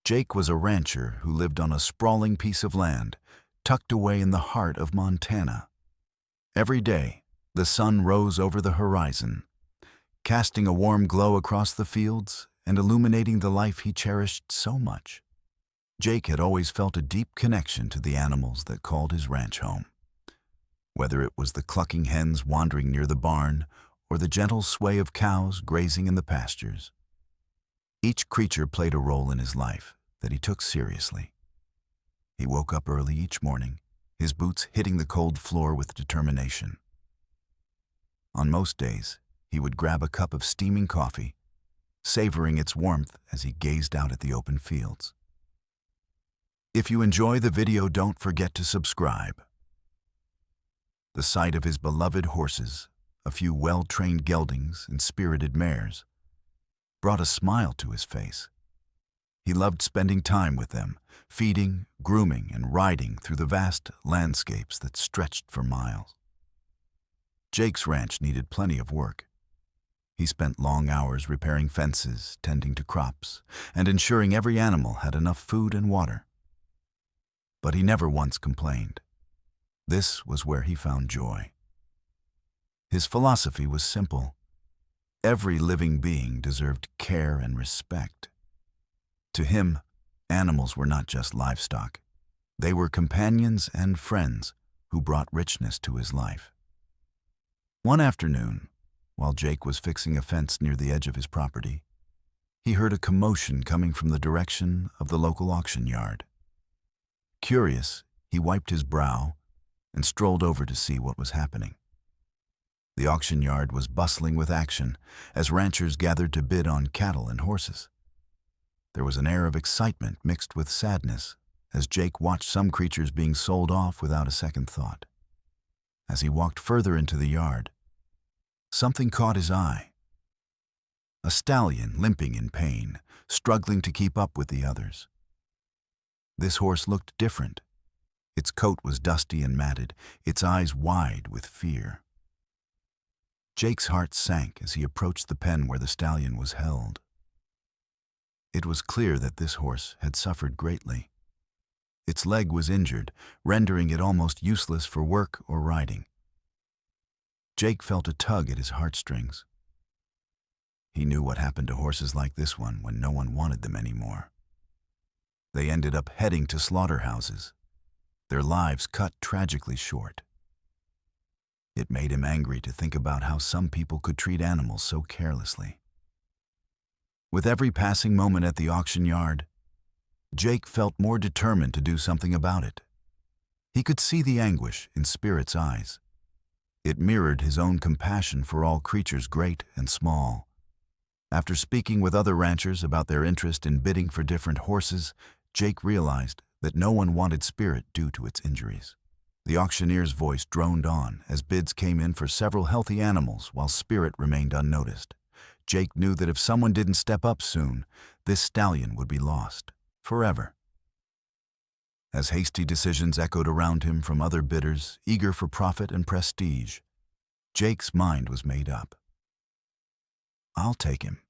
Jake was a rancher who lived on a sprawling piece of land tucked away in the heart of Montana. Every day, the sun rose over the horizon, casting a warm glow across the fields and illuminating the life he cherished so much. Jake had always felt a deep connection to the animals that called his ranch home. Whether it was the clucking hens wandering near the barn or the gentle sway of cows grazing in the pastures, each creature played a role in his life that he took seriously. He woke up early each morning, his boots hitting the cold floor with determination. On most days, he would grab a cup of steaming coffee, savoring its warmth as he gazed out at the open fields. If you enjoy the video, don't forget to subscribe. The sight of his beloved horses, a few well-trained geldings and spirited mares, brought a smile to his face. He loved spending time with them, feeding, grooming, and riding through the vast landscapes that stretched for miles. Jake's ranch needed plenty of work. He spent long hours repairing fences, tending to crops, and ensuring every animal had enough food and water. But he never once complained. This was where he found joy. His philosophy was simple. Every living being deserved care and respect. To him, animals were not just livestock. They were companions and friends who brought richness to his life. One afternoon, while Jake was fixing a fence near the edge of his property, he heard a commotion coming from the direction of the local auction yard. Curious, he wiped his brow and strolled over to see what was happening. The auction yard was bustling with action as ranchers gathered to bid on cattle and horses. There was an air of excitement mixed with sadness as Jake watched some creatures being sold off without a second thought. As he walked further into the yard, something caught his eye. A stallion limping in pain, struggling to keep up with the others. This horse looked different. Its coat was dusty and matted, its eyes wide with fear. Jake's heart sank as he approached the pen where the stallion was held. It was clear that this horse had suffered greatly. Its leg was injured, rendering it almost useless for work or riding. Jake felt a tug at his heartstrings. He knew what happened to horses like this one when no one wanted them anymore. They ended up heading to slaughterhouses, their lives cut tragically short. It made him angry to think about how some people could treat animals so carelessly. With every passing moment at the auction yard, Jake felt more determined to do something about it. He could see the anguish in Spirit's eyes. It mirrored his own compassion for all creatures great and small. After speaking with other ranchers about their interest in bidding for different horses, Jake realized that no one wanted Spirit due to its injuries. The auctioneer's voice droned on as bids came in for several healthy animals while Spirit remained unnoticed. Jake knew that if someone didn't step up soon, this stallion would be lost forever. As hasty decisions echoed around him from other bidders, eager for profit and prestige, Jake's mind was made up. "I'll take him,"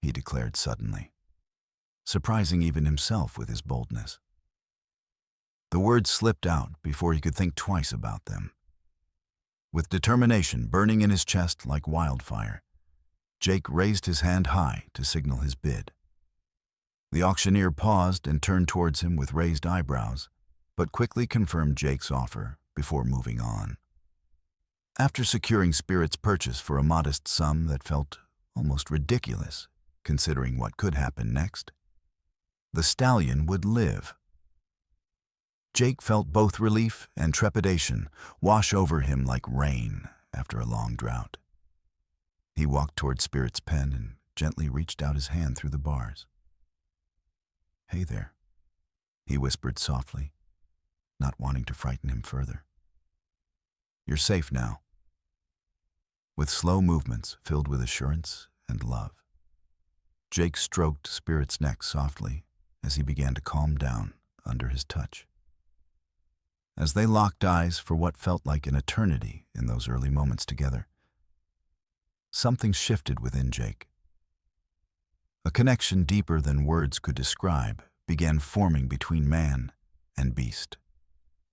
he declared suddenly, surprising even himself with his boldness. The words slipped out before he could think twice about them. With determination burning in his chest like wildfire, Jake raised his hand high to signal his bid. The auctioneer paused and turned towards him with raised eyebrows, but quickly confirmed Jake's offer before moving on. After securing Spirit's purchase for a modest sum that felt almost ridiculous, considering what could happen next, the stallion would live. Jake felt both relief and trepidation wash over him like rain after a long drought. He walked toward Spirit's pen and gently reached out his hand through the bars. "Hey there," he whispered softly, not wanting to frighten him further. "You're safe now." With slow movements filled with assurance and love, Jake stroked Spirit's neck softly as he began to calm down under his touch. As they locked eyes for what felt like an eternity in those early moments together, something shifted within Jake. A connection deeper than words could describe began forming between man and beast.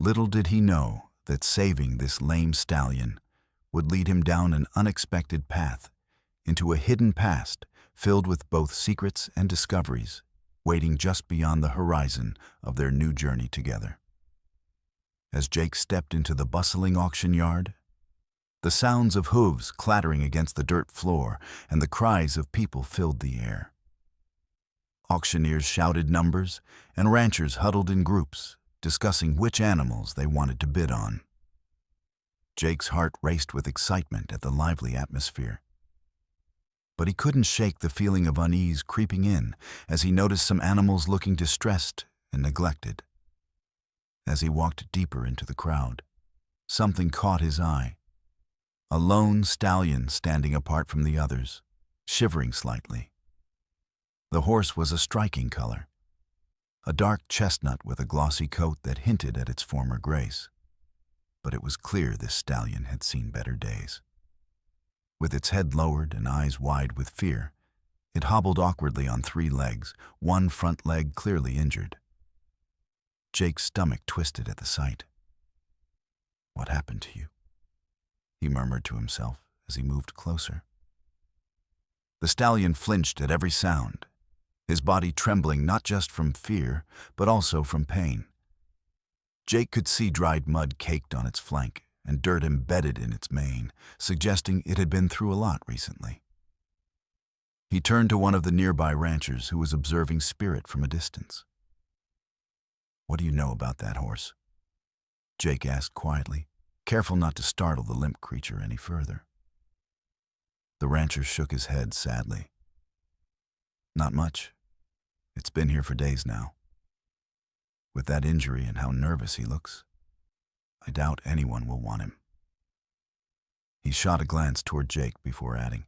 Little did he know that saving this lame stallion would lead him down an unexpected path into a hidden past filled with both secrets and discoveries, waiting just beyond the horizon of their new journey together. As Jake stepped into the bustling auction yard, the sounds of hooves clattering against the dirt floor and the cries of people filled the air. Auctioneers shouted numbers, and ranchers huddled in groups, discussing which animals they wanted to bid on. Jake's heart raced with excitement at the lively atmosphere. But he couldn't shake the feeling of unease creeping in as he noticed some animals looking distressed and neglected. As he walked deeper into the crowd, something caught his eye. A lone stallion standing apart from the others, shivering slightly. The horse was a striking color, a dark chestnut with a glossy coat that hinted at its former grace. But it was clear this stallion had seen better days. With its head lowered and eyes wide with fear, it hobbled awkwardly on 3 legs, one front leg clearly injured. Jake's stomach twisted at the sight. "What happened to you?" he murmured to himself as he moved closer. The stallion flinched at every sound, his body trembling not just from fear, but also from pain. Jake could see dried mud caked on its flank and dirt embedded in its mane, suggesting it had been through a lot recently. He turned to one of the nearby ranchers who was observing Spirit from a distance. "What do you know about that horse?" Jake asked quietly, careful not to startle the limp creature any further. The rancher shook his head sadly. "Not much. It's been here for days now. With that injury and how nervous he looks, I doubt anyone will want him." He shot a glance toward Jake before adding,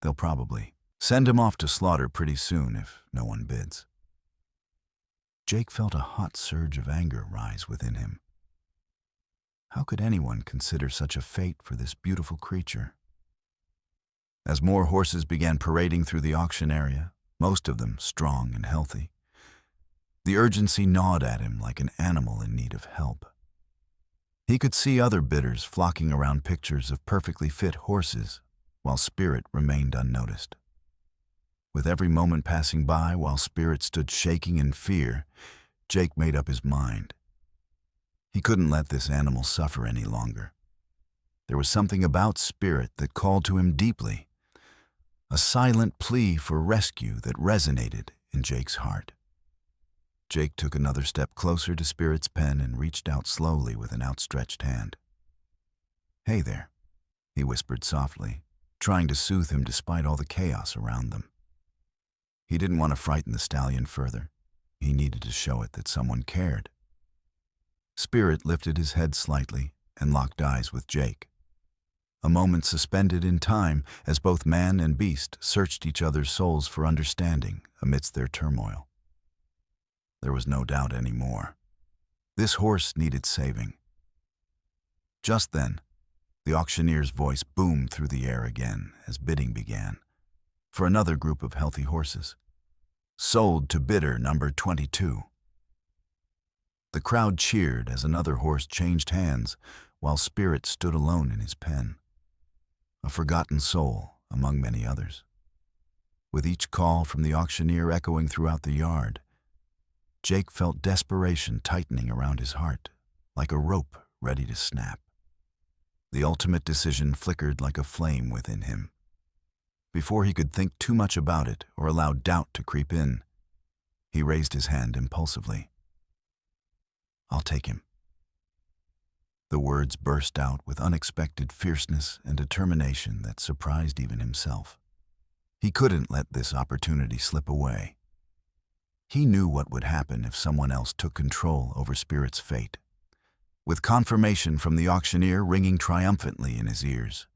"They'll probably send him off to slaughter pretty soon if no one bids." Jake felt a hot surge of anger rise within him. How could anyone consider such a fate for this beautiful creature? As more horses began parading through the auction area, most of them strong and healthy, the urgency gnawed at him like an animal in need of help. He could see other bidders flocking around pictures of perfectly fit horses, while Spirit remained unnoticed. With every moment passing by while Spirit stood shaking in fear, Jake made up his mind. He couldn't let this animal suffer any longer. There was something about Spirit that called to him deeply, a silent plea for rescue that resonated in Jake's heart. Jake took another step closer to Spirit's pen and reached out slowly with an outstretched hand. "Hey there," he whispered softly, trying to soothe him despite all the chaos around them. He didn't want to frighten the stallion further. He needed to show it that someone cared. Spirit lifted his head slightly and locked eyes with Jake. A moment suspended in time as both man and beast searched each other's souls for understanding amidst their turmoil. There was no doubt anymore. This horse needed saving. Just then, the auctioneer's voice boomed through the air again as bidding began, for another group of healthy horses. "Sold to bidder number 22. The crowd cheered as another horse changed hands while Spirit stood alone in his pen, a forgotten soul among many others. With each call from the auctioneer echoing throughout the yard, Jake felt desperation tightening around his heart, like a rope ready to snap. The ultimate decision flickered like a flame within him. Before he could think too much about it or allow doubt to creep in, he raised his hand impulsively. "I'll take him." The words burst out with unexpected fierceness and determination that surprised even himself. He couldn't let this opportunity slip away. He knew what would happen if someone else took control over Spirit's fate. With confirmation from the auctioneer ringing triumphantly in his ears,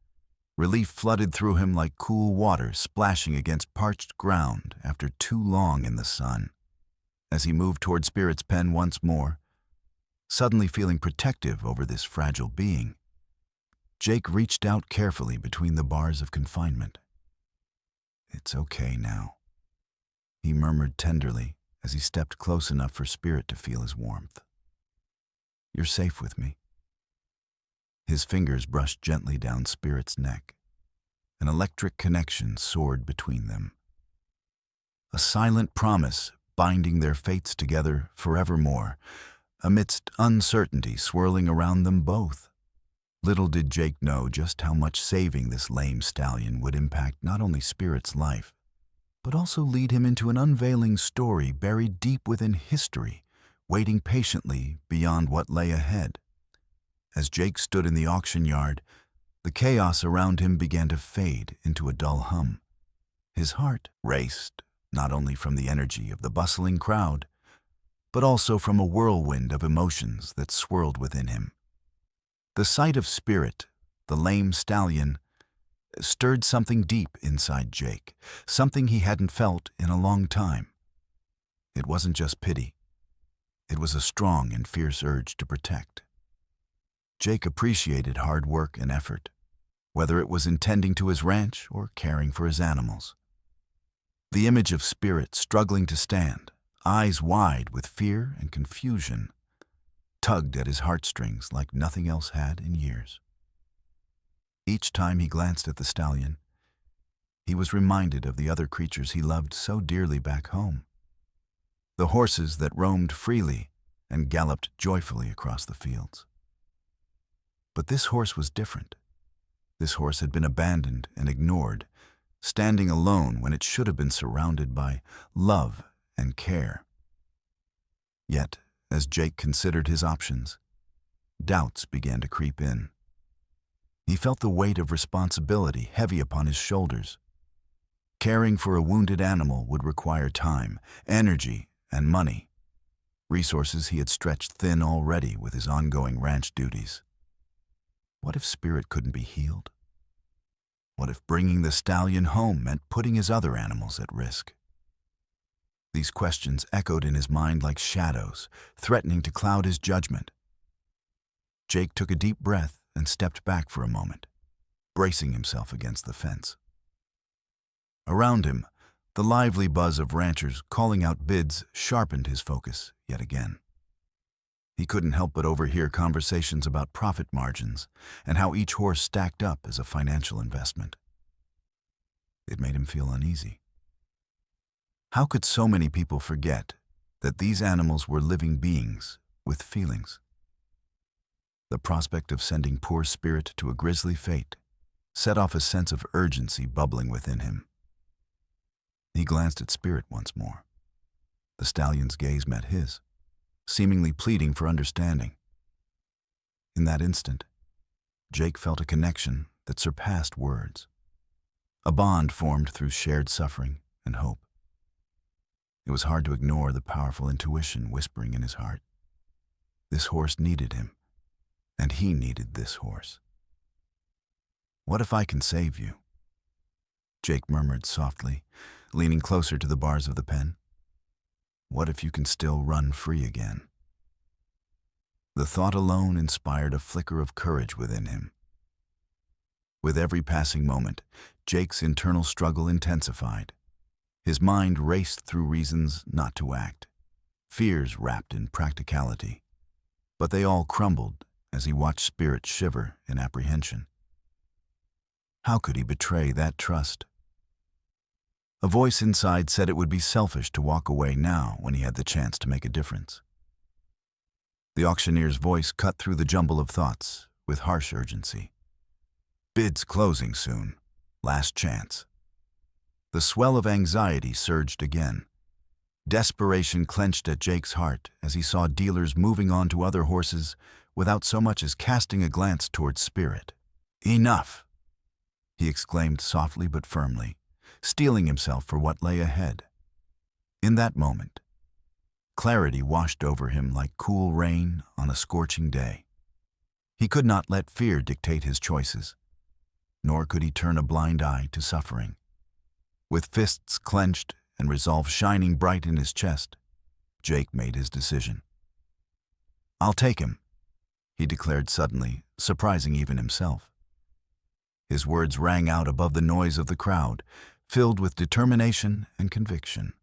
relief flooded through him like cool water splashing against parched ground after too long in the sun. As he moved toward Spirit's pen once more, suddenly feeling protective over this fragile being, Jake reached out carefully between the bars of confinement. "It's okay now," he murmured tenderly as he stepped close enough for Spirit to feel his warmth. "You're safe with me." His fingers brushed gently down Spirit's neck. An electric connection soared between them. A silent promise binding their fates together forevermore, amidst uncertainty swirling around them both. Little did Jake know just how much saving this lame stallion would impact not only Spirit's life, but also lead him into an unveiling story buried deep within history, waiting patiently beyond what lay ahead. As Jake stood in the auction yard, the chaos around him began to fade into a dull hum. His heart raced, not only from the energy of the bustling crowd, but also from a whirlwind of emotions that swirled within him. The sight of Spirit, the lame stallion, stirred something deep inside Jake, something he hadn't felt in a long time. It wasn't just pity. It was a strong and fierce urge to protect. Jake appreciated hard work and effort, whether it was in tending to his ranch or caring for his animals. The image of Spirit struggling to stand, eyes wide with fear and confusion, tugged at his heartstrings like nothing else had in years. Each time he glanced at the stallion, he was reminded of the other creatures he loved so dearly back home. The horses that roamed freely and galloped joyfully across the fields. But this horse was different. This horse had been abandoned and ignored, standing alone when it should have been surrounded by love and care. Yet, as Jake considered his options, doubts began to creep in. He felt the weight of responsibility heavy upon his shoulders. Caring for a wounded animal would require time, energy, and money, resources he had stretched thin already with his ongoing ranch duties. What if Spirit couldn't be healed? What if bringing the stallion home meant putting his other animals at risk? These questions echoed in his mind like shadows, threatening to cloud his judgment. Jake took a deep breath and stepped back for a moment, bracing himself against the fence. Around him, the lively buzz of ranchers calling out bids sharpened his focus yet again. He couldn't help but overhear conversations about profit margins and how each horse stacked up as a financial investment. It made him feel uneasy. How could so many people forget that these animals were living beings with feelings? The prospect of sending poor Spirit to a grisly fate set off a sense of urgency bubbling within him. He glanced at Spirit once more. The stallion's gaze met his, seemingly pleading for understanding. In that instant, Jake felt a connection that surpassed words, a bond formed through shared suffering and hope. It was hard to ignore the powerful intuition whispering in his heart. This horse needed him, and he needed this horse. "What if I can save you?" Jake murmured softly, leaning closer to the bars of the pen. "What if you can still run free again?" The thought alone inspired a flicker of courage within him. With every passing moment, Jake's internal struggle intensified. His mind raced through reasons not to act, fears wrapped in practicality. But they all crumbled as he watched Spirit shiver in apprehension. How could he betray that trust? A voice inside said it would be selfish to walk away now when he had the chance to make a difference. The auctioneer's voice cut through the jumble of thoughts with harsh urgency. "Bids closing soon. Last chance." The swell of anxiety surged again. Desperation clenched at Jake's heart as he saw dealers moving on to other horses without so much as casting a glance towards Spirit. "Enough!" he exclaimed softly but firmly, steeling himself for what lay ahead. In that moment, clarity washed over him like cool rain on a scorching day. He could not let fear dictate his choices, nor could he turn a blind eye to suffering. With fists clenched and resolve shining bright in his chest, Jake made his decision. "I'll take him," he declared suddenly, surprising even himself. His words rang out above the noise of the crowd, filled with determination and conviction.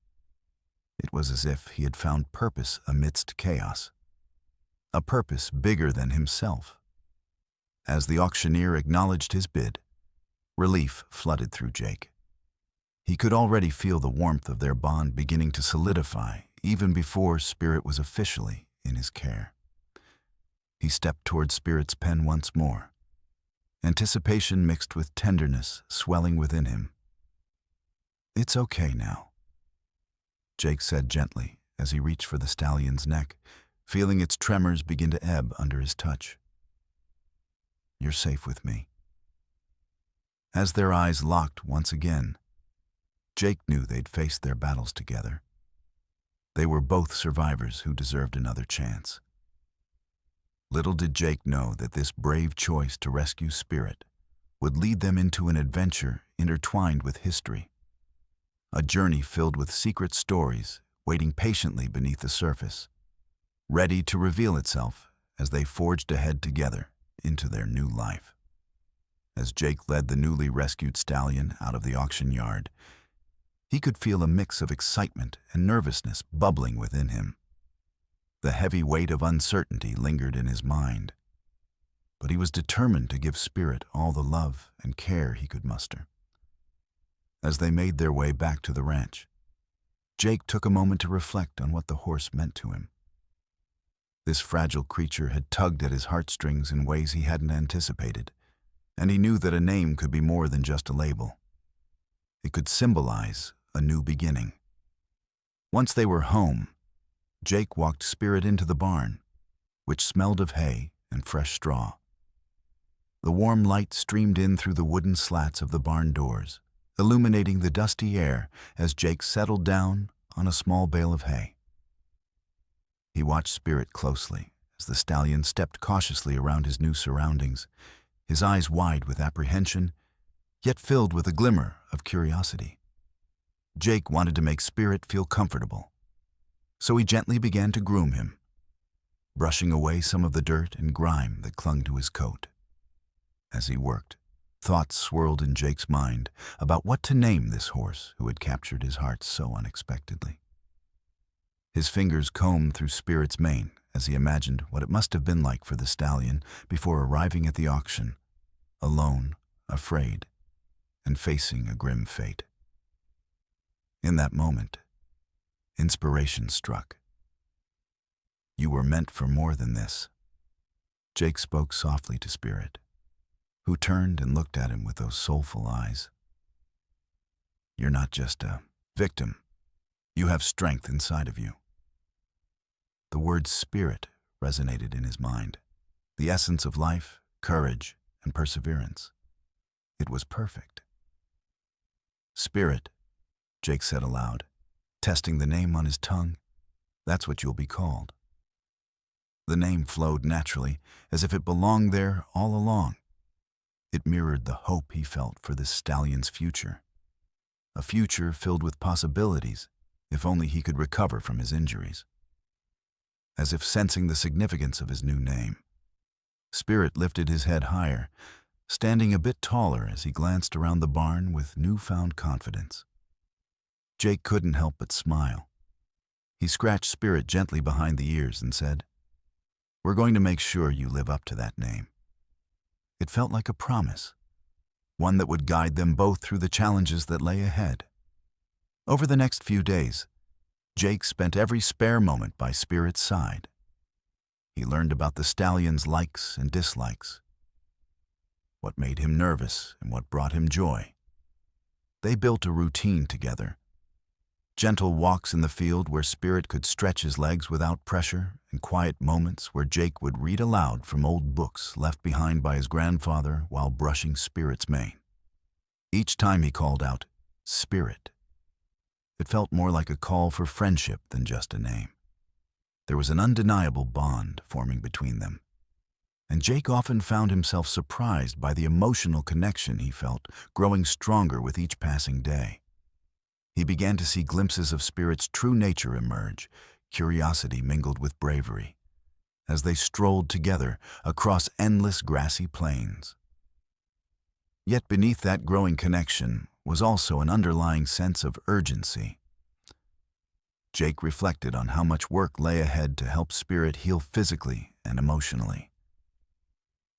It was as if he had found purpose amidst chaos, a purpose bigger than himself. As the auctioneer acknowledged his bid, relief flooded through Jake. He could already feel the warmth of their bond beginning to solidify even before Spirit was officially in his care. He stepped toward Spirit's pen once more, anticipation mixed with tenderness swelling within him. "It's okay now," Jake said gently as he reached for the stallion's neck, feeling its tremors begin to ebb under his touch. "You're safe with me." As their eyes locked once again, Jake knew they'd faced their battles together. They were both survivors who deserved another chance. Little did Jake know that this brave choice to rescue Spirit would lead them into an adventure intertwined with history, a journey filled with secret stories waiting patiently beneath the surface, ready to reveal itself as they forged ahead together into their new life. As Jake led the newly rescued stallion out of the auction yard, he could feel a mix of excitement and nervousness bubbling within him. The heavy weight of uncertainty lingered in his mind, but he was determined to give Spirit all the love and care he could muster. As they made their way back to the ranch, Jake took a moment to reflect on what the horse meant to him. This fragile creature had tugged at his heartstrings in ways he hadn't anticipated, and he knew that a name could be more than just a label. It could symbolize a new beginning. Once they were home, Jake walked Spirit into the barn, which smelled of hay and fresh straw. The warm light streamed in through the wooden slats of the barn doors, illuminating the dusty air as Jake settled down on a small bale of hay. He watched Spirit closely as the stallion stepped cautiously around his new surroundings, his eyes wide with apprehension, yet filled with a glimmer of curiosity. Jake wanted to make Spirit feel comfortable, so he gently began to groom him, brushing away some of the dirt and grime that clung to his coat. As he worked, thoughts swirled in Jake's mind about what to name this horse who had captured his heart so unexpectedly. His fingers combed through Spirit's mane as he imagined what it must have been like for the stallion before arriving at the auction, alone, afraid, and facing a grim fate. In that moment, inspiration struck. "You were meant for more than this," Jake spoke softly to Spirit, who turned and looked at him with those soulful eyes. "You're not just a victim. You have strength inside of you." The word spirit resonated in his mind, the essence of life, courage, and perseverance. It was perfect. "Spirit," Jake said aloud, testing the name on his tongue. "That's what you'll be called." The name flowed naturally, as if it belonged there all along. It mirrored the hope he felt for this stallion's future, a future filled with possibilities if only he could recover from his injuries. As if sensing the significance of his new name, Spirit lifted his head higher, standing a bit taller as he glanced around the barn with newfound confidence. Jake couldn't help but smile. He scratched Spirit gently behind the ears and said, "We're going to make sure you live up to that name." It felt like a promise, one that would guide them both through the challenges that lay ahead. Over the next few days, Jake spent every spare moment by Spirit's side. He learned about the stallion's likes and dislikes, what made him nervous and what brought him joy. They built a routine together. Gentle walks in the field where Spirit could stretch his legs without pressure, and quiet moments where Jake would read aloud from old books left behind by his grandfather while brushing Spirit's mane. Each time he called out, "Spirit," it felt more like a call for friendship than just a name. There was an undeniable bond forming between them, and Jake often found himself surprised by the emotional connection he felt growing stronger with each passing day. He began to see glimpses of Spirit's true nature emerge, curiosity mingled with bravery, as they strolled together across endless grassy plains. Yet beneath that growing connection was also an underlying sense of urgency. Jake reflected on how much work lay ahead to help Spirit heal physically and emotionally.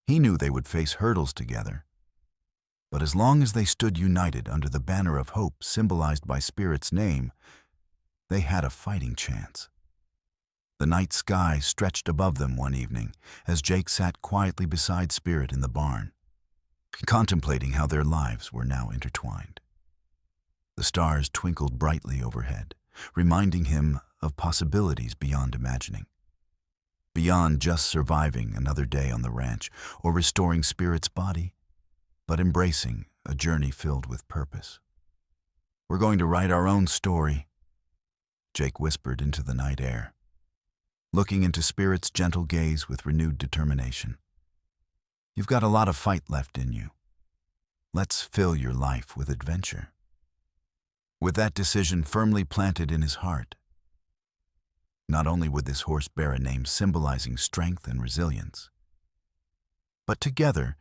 He knew they would face hurdles together, but as long as they stood united under the banner of hope symbolized by Spirit's name, they had a fighting chance. The night sky stretched above them one evening as Jake sat quietly beside Spirit in the barn, contemplating how their lives were now intertwined. The stars twinkled brightly overhead, reminding him of possibilities beyond imagining. Beyond just surviving another day on the ranch or restoring Spirit's body, but embracing a journey filled with purpose. "We're going to write our own story," Jake whispered into the night air, looking into Spirit's gentle gaze with renewed determination. "You've got a lot of fight left in you. Let's fill your life with adventure." With that decision firmly planted in his heart, not only would this horse bear a name symbolizing strength and resilience, but together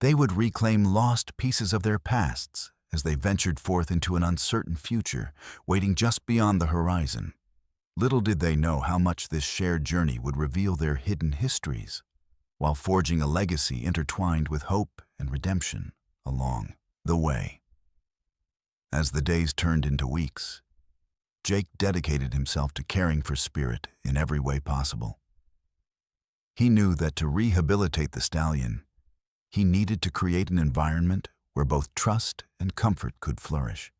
they would reclaim lost pieces of their pasts as they ventured forth into an uncertain future waiting just beyond the horizon. Little did they know how much this shared journey would reveal their hidden histories, while forging a legacy intertwined with hope and redemption along the way. As the days turned into weeks, Jake dedicated himself to caring for Spirit in every way possible. He knew that to rehabilitate the stallion, he needed to create an environment where both trust and comfort could flourish.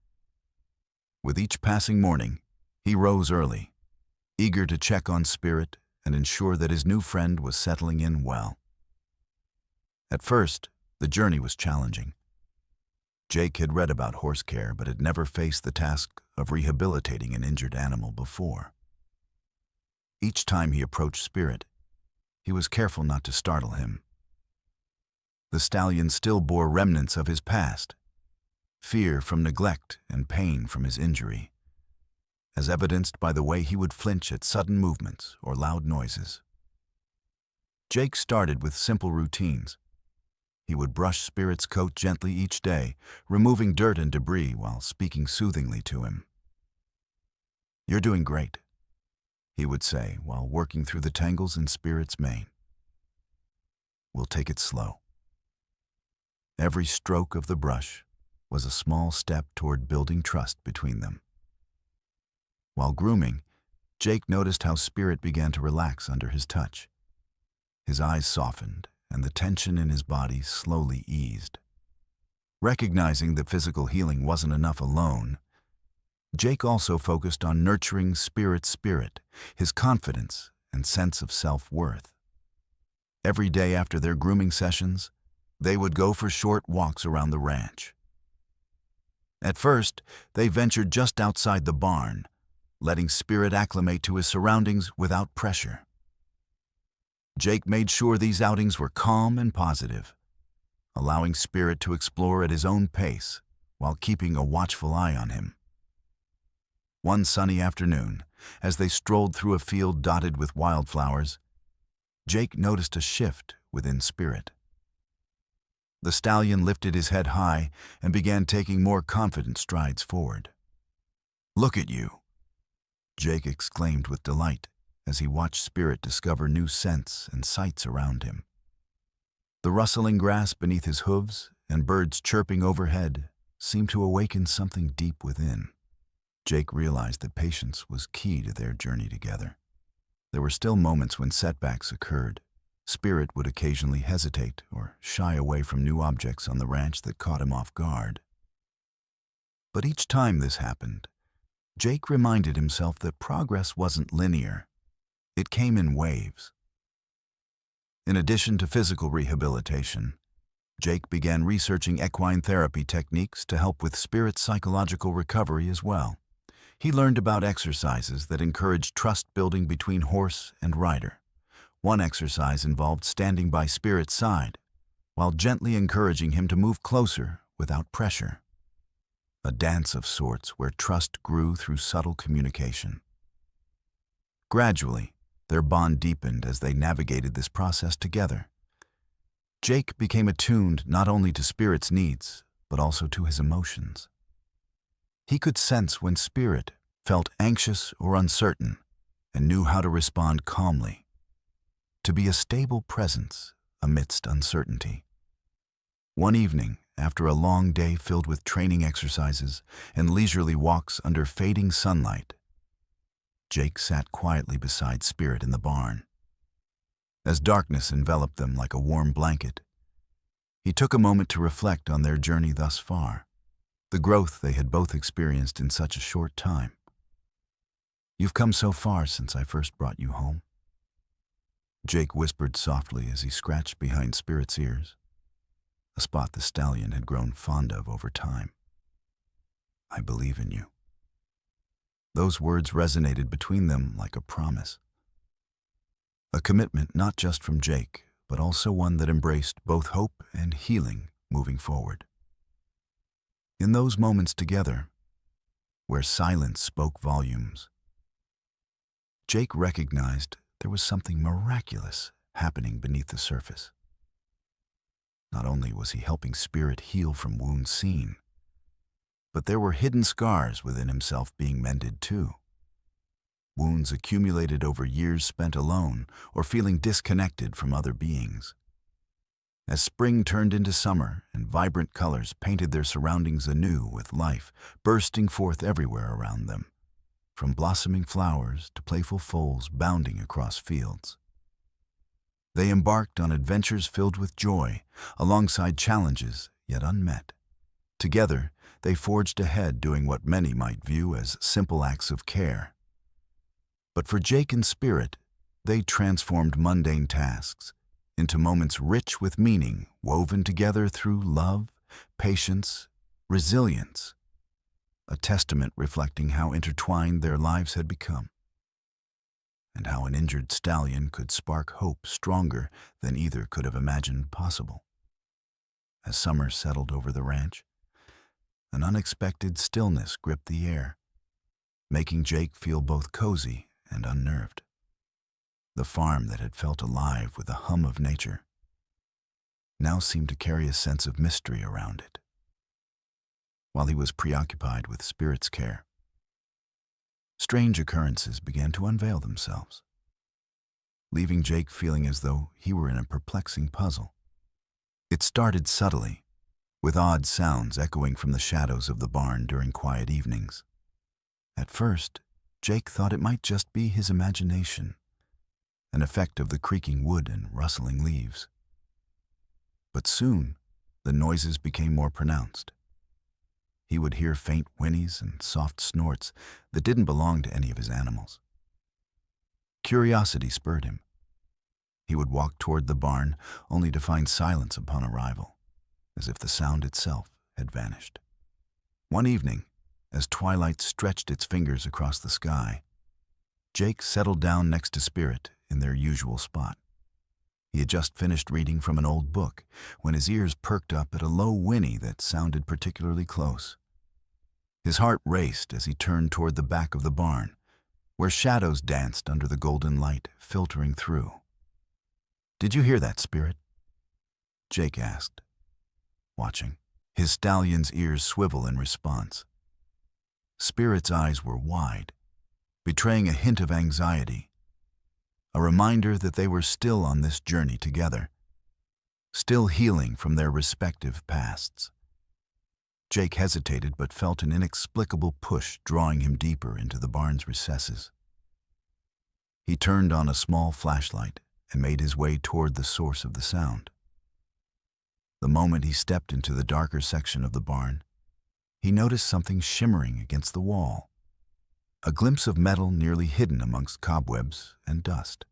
With each passing morning, he rose early, eager to check on Spirit and ensure that his new friend was settling in well. At first, the journey was challenging. Jake had read about horse care but had never faced the task of rehabilitating an injured animal before. Each time he approached Spirit, he was careful not to startle him. The stallion still bore remnants of his past, fear from neglect and pain from his injury, as evidenced by the way he would flinch at sudden movements or loud noises. Jake started with simple routines. He would brush Spirit's coat gently each day, removing dirt and debris while speaking soothingly to him. "You're doing great," he would say while working through the tangles in Spirit's mane. "We'll take it slow." Every stroke of the brush was a small step toward building trust between them. While grooming, Jake noticed how Spirit began to relax under his touch. His eyes softened, and the tension in his body slowly eased. Recognizing that physical healing wasn't enough alone, Jake also focused on nurturing Spirit's spirit, his confidence, and sense of self-worth. Every day after their grooming sessions, they would go for short walks around the ranch. At first, they ventured just outside the barn, letting Spirit acclimate to his surroundings without pressure. Jake made sure these outings were calm and positive, allowing Spirit to explore at his own pace while keeping a watchful eye on him. One sunny afternoon, as they strolled through a field dotted with wildflowers, Jake noticed a shift within Spirit. The stallion lifted his head high and began taking more confident strides forward. "Look at you," Jake exclaimed with delight as he watched Spirit discover new scents and sights around him. The rustling grass beneath his hooves and birds chirping overhead seemed to awaken something deep within. Jake realized that patience was key to their journey together. There were still moments when setbacks occurred. Spirit would occasionally hesitate or shy away from new objects on the ranch that caught him off guard. But each time this happened, Jake reminded himself that progress wasn't linear. It came in waves. In addition to physical rehabilitation, Jake began researching equine therapy techniques to help with Spirit's psychological recovery as well. He learned about exercises that encouraged trust building between horse and rider. One exercise involved standing by Spirit's side, while gently encouraging him to move closer without pressure. A dance of sorts where trust grew through subtle communication. Gradually, their bond deepened as they navigated this process together. Jake became attuned not only to Spirit's needs, but also to his emotions. He could sense when Spirit felt anxious or uncertain, and knew how to respond calmly, to be a stable presence amidst uncertainty. One evening, after a long day filled with training exercises and leisurely walks under fading sunlight, Jake sat quietly beside Spirit in the barn. As darkness enveloped them like a warm blanket, he took a moment to reflect on their journey thus far, the growth they had both experienced in such a short time. "You've come so far since I first brought you home," Jake whispered softly as he scratched behind Spirit's ears, a spot the stallion had grown fond of over time. "I believe in you." Those words resonated between them like a promise. A commitment not just from Jake, but also one that embraced both hope and healing moving forward. In those moments together, where silence spoke volumes, Jake recognized there was something miraculous happening beneath the surface. Not only was he helping Spirit heal from wounds seen, but there were hidden scars within himself being mended too. Wounds accumulated over years spent alone or feeling disconnected from other beings. As spring turned into summer and vibrant colors painted their surroundings anew with life bursting forth everywhere around them, from blossoming flowers to playful foals bounding across fields. They embarked on adventures filled with joy, alongside challenges yet unmet. Together, they forged ahead doing what many might view as simple acts of care. But for Jake and Spirit, they transformed mundane tasks into moments rich with meaning, woven together through love, patience, resilience, a testament reflecting how intertwined their lives had become, and how an injured stallion could spark hope stronger than either could have imagined possible. As summer settled over the ranch, an unexpected stillness gripped the air, making Jake feel both cozy and unnerved. The farm that had felt alive with the hum of nature now seemed to carry a sense of mystery around it. While he was preoccupied with Spirit's care, strange occurrences began to unveil themselves, leaving Jake feeling as though he were in a perplexing puzzle. It started subtly, with odd sounds echoing from the shadows of the barn during quiet evenings. At first, Jake thought it might just be his imagination, an effect of the creaking wood and rustling leaves. But soon, the noises became more pronounced. He would hear faint whinnies and soft snorts that didn't belong to any of his animals. Curiosity spurred him. He would walk toward the barn, only to find silence upon arrival, as if the sound itself had vanished. One evening, as twilight stretched its fingers across the sky, Jake settled down next to Spirit in their usual spot. He had just finished reading from an old book when his ears perked up at a low whinny that sounded particularly close. His heart raced as he turned toward the back of the barn, where shadows danced under the golden light filtering through. "Did you hear that, Spirit?" Jake asked, watching, his stallion's ears swivel in response. Spirit's eyes were wide, betraying a hint of anxiety, a reminder that they were still on this journey together, still healing from their respective pasts. Jake hesitated but felt an inexplicable push drawing him deeper into the barn's recesses. He turned on a small flashlight and made his way toward the source of the sound. The moment he stepped into the darker section of the barn, he noticed something shimmering against the wall, a glimpse of metal nearly hidden amongst cobwebs and dust.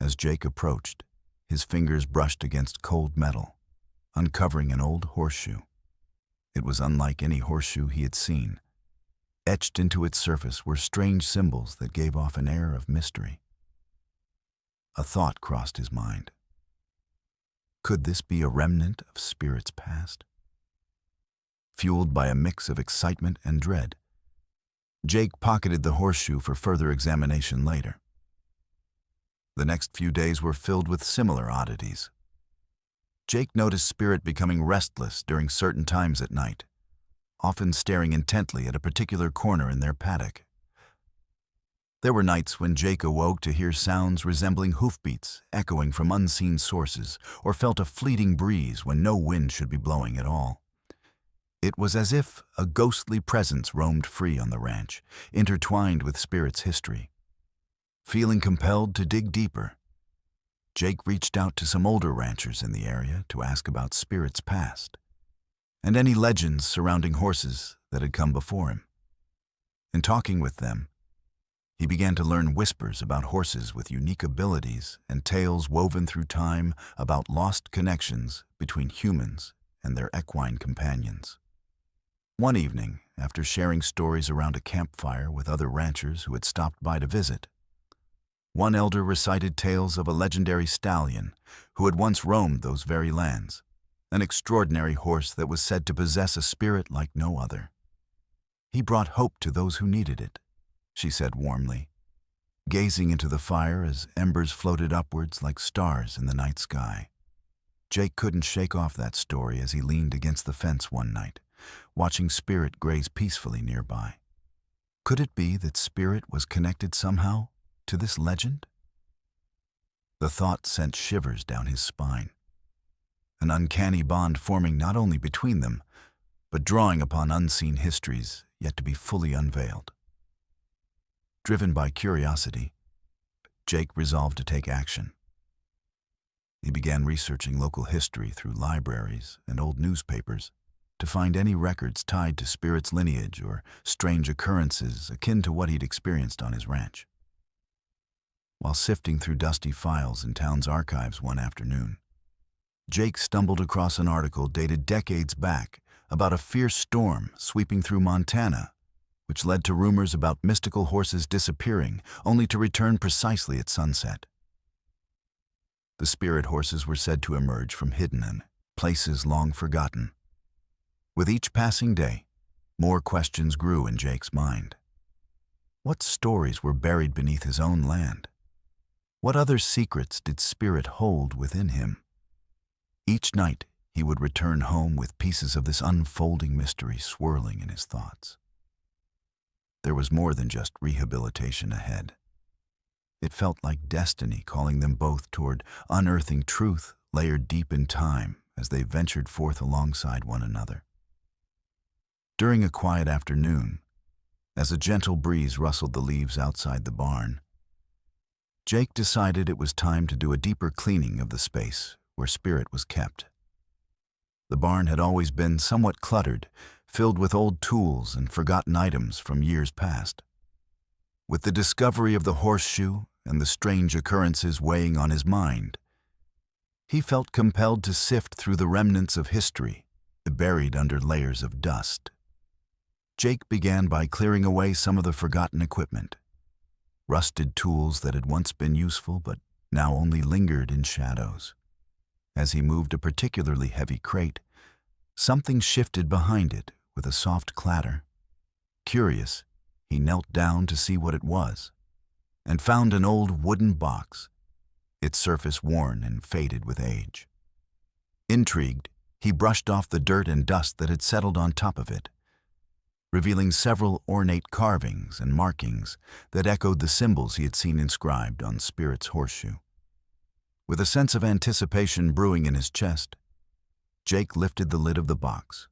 As Jake approached, his fingers brushed against cold metal, uncovering an old horseshoe. It was unlike any horseshoe he had seen. Etched into its surface were strange symbols that gave off an air of mystery. A thought crossed his mind. Could this be a remnant of Spirit's past? Fueled by a mix of excitement and dread, Jake pocketed the horseshoe for further examination later. The next few days were filled with similar oddities. Jake noticed Spirit becoming restless during certain times at night, often staring intently at a particular corner in their paddock. There were nights when Jake awoke to hear sounds resembling hoofbeats echoing from unseen sources, or felt a fleeting breeze when no wind should be blowing at all. It was as if a ghostly presence roamed free on the ranch, intertwined with Spirit's history. Feeling compelled to dig deeper, Jake reached out to some older ranchers in the area to ask about Spirit's past, and any legends surrounding horses that had come before him. In talking with them, he began to learn whispers about horses with unique abilities and tales woven through time about lost connections between humans and their equine companions. One evening, after sharing stories around a campfire with other ranchers who had stopped by to visit, one elder recited tales of a legendary stallion who had once roamed those very lands, an extraordinary horse that was said to possess a spirit like no other. "He brought hope to those who needed it," she said warmly, gazing into the fire as embers floated upwards like stars in the night sky. Jake couldn't shake off that story as he leaned against the fence one night, watching Spirit graze peacefully nearby. Could it be that Spirit was connected somehow to this legend? The thought sent shivers down his spine, an uncanny bond forming not only between them, but drawing upon unseen histories yet to be fully unveiled. Driven by curiosity, Jake resolved to take action. He began researching local history through libraries and old newspapers to find any records tied to Spirit's lineage or strange occurrences akin to what he'd experienced on his ranch. While sifting through dusty files in town's archives one afternoon, Jake stumbled across an article dated decades back about a fierce storm sweeping through Montana, which led to rumors about mystical horses disappearing only to return precisely at sunset. The spirit horses were said to emerge from hidden places long forgotten. With each passing day, more questions grew in Jake's mind. What stories were buried beneath his own land? What other secrets did Spirit hold within him? Each night, he would return home with pieces of this unfolding mystery swirling in his thoughts. There was more than just rehabilitation ahead. It felt like destiny calling them both toward unearthing truth layered deep in time as they ventured forth alongside one another. During a quiet afternoon, as a gentle breeze rustled the leaves outside the barn, Jake decided it was time to do a deeper cleaning of the space where Spirit was kept. The barn had always been somewhat cluttered, filled with old tools and forgotten items from years past. With the discovery of the horseshoe and the strange occurrences weighing on his mind, he felt compelled to sift through the remnants of history buried under layers of dust. Jake began by clearing away some of the forgotten equipment, rusted tools that had once been useful but now only lingered in shadows. As he moved a particularly heavy crate, something shifted behind it with a soft clatter. Curious, he knelt down to see what it was, and found an old wooden box, its surface worn and faded with age. Intrigued, he brushed off the dirt and dust that had settled on top of it, revealing several ornate carvings and markings that echoed the symbols he had seen inscribed on Spirit's horseshoe. With a sense of anticipation brewing in his chest, Jake lifted the lid of the box.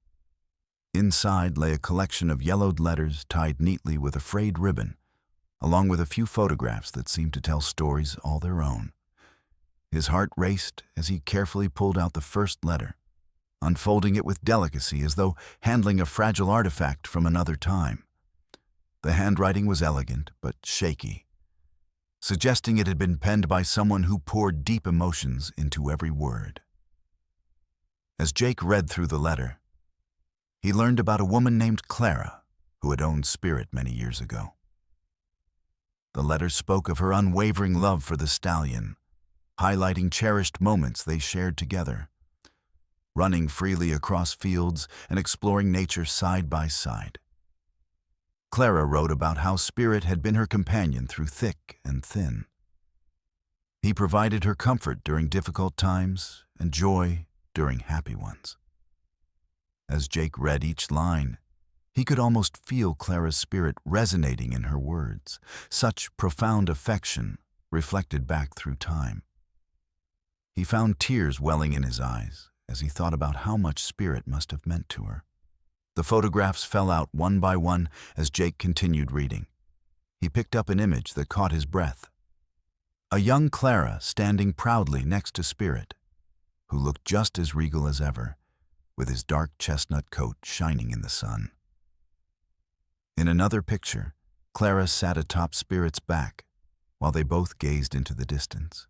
Inside lay a collection of yellowed letters tied neatly with a frayed ribbon, along with a few photographs that seemed to tell stories all their own. His heart raced as he carefully pulled out the first letter, unfolding it with delicacy as though handling a fragile artifact from another time. The handwriting was elegant but shaky, suggesting it had been penned by someone who poured deep emotions into every word. As Jake read through the letter, he learned about a woman named Clara who had owned Spirit many years ago. The letter spoke of her unwavering love for the stallion, highlighting cherished moments they shared together, running freely across fields and exploring nature side by side. Clara wrote about how Spirit had been her companion through thick and thin. He provided her comfort during difficult times and joy during happy ones. As Jake read each line, He could almost feel Clara's spirit resonating in her words, such profound affection reflected back through time. He found tears welling in his eyes as he thought about how much Spirit must have meant to her. The photographs fell out one by one as Jake continued reading. He picked up an image that caught his breath. A young Clara standing proudly next to Spirit, who looked just as regal as ever, with his dark chestnut coat shining in the sun. In another picture, Clara sat atop Spirit's back while they both gazed into the distance.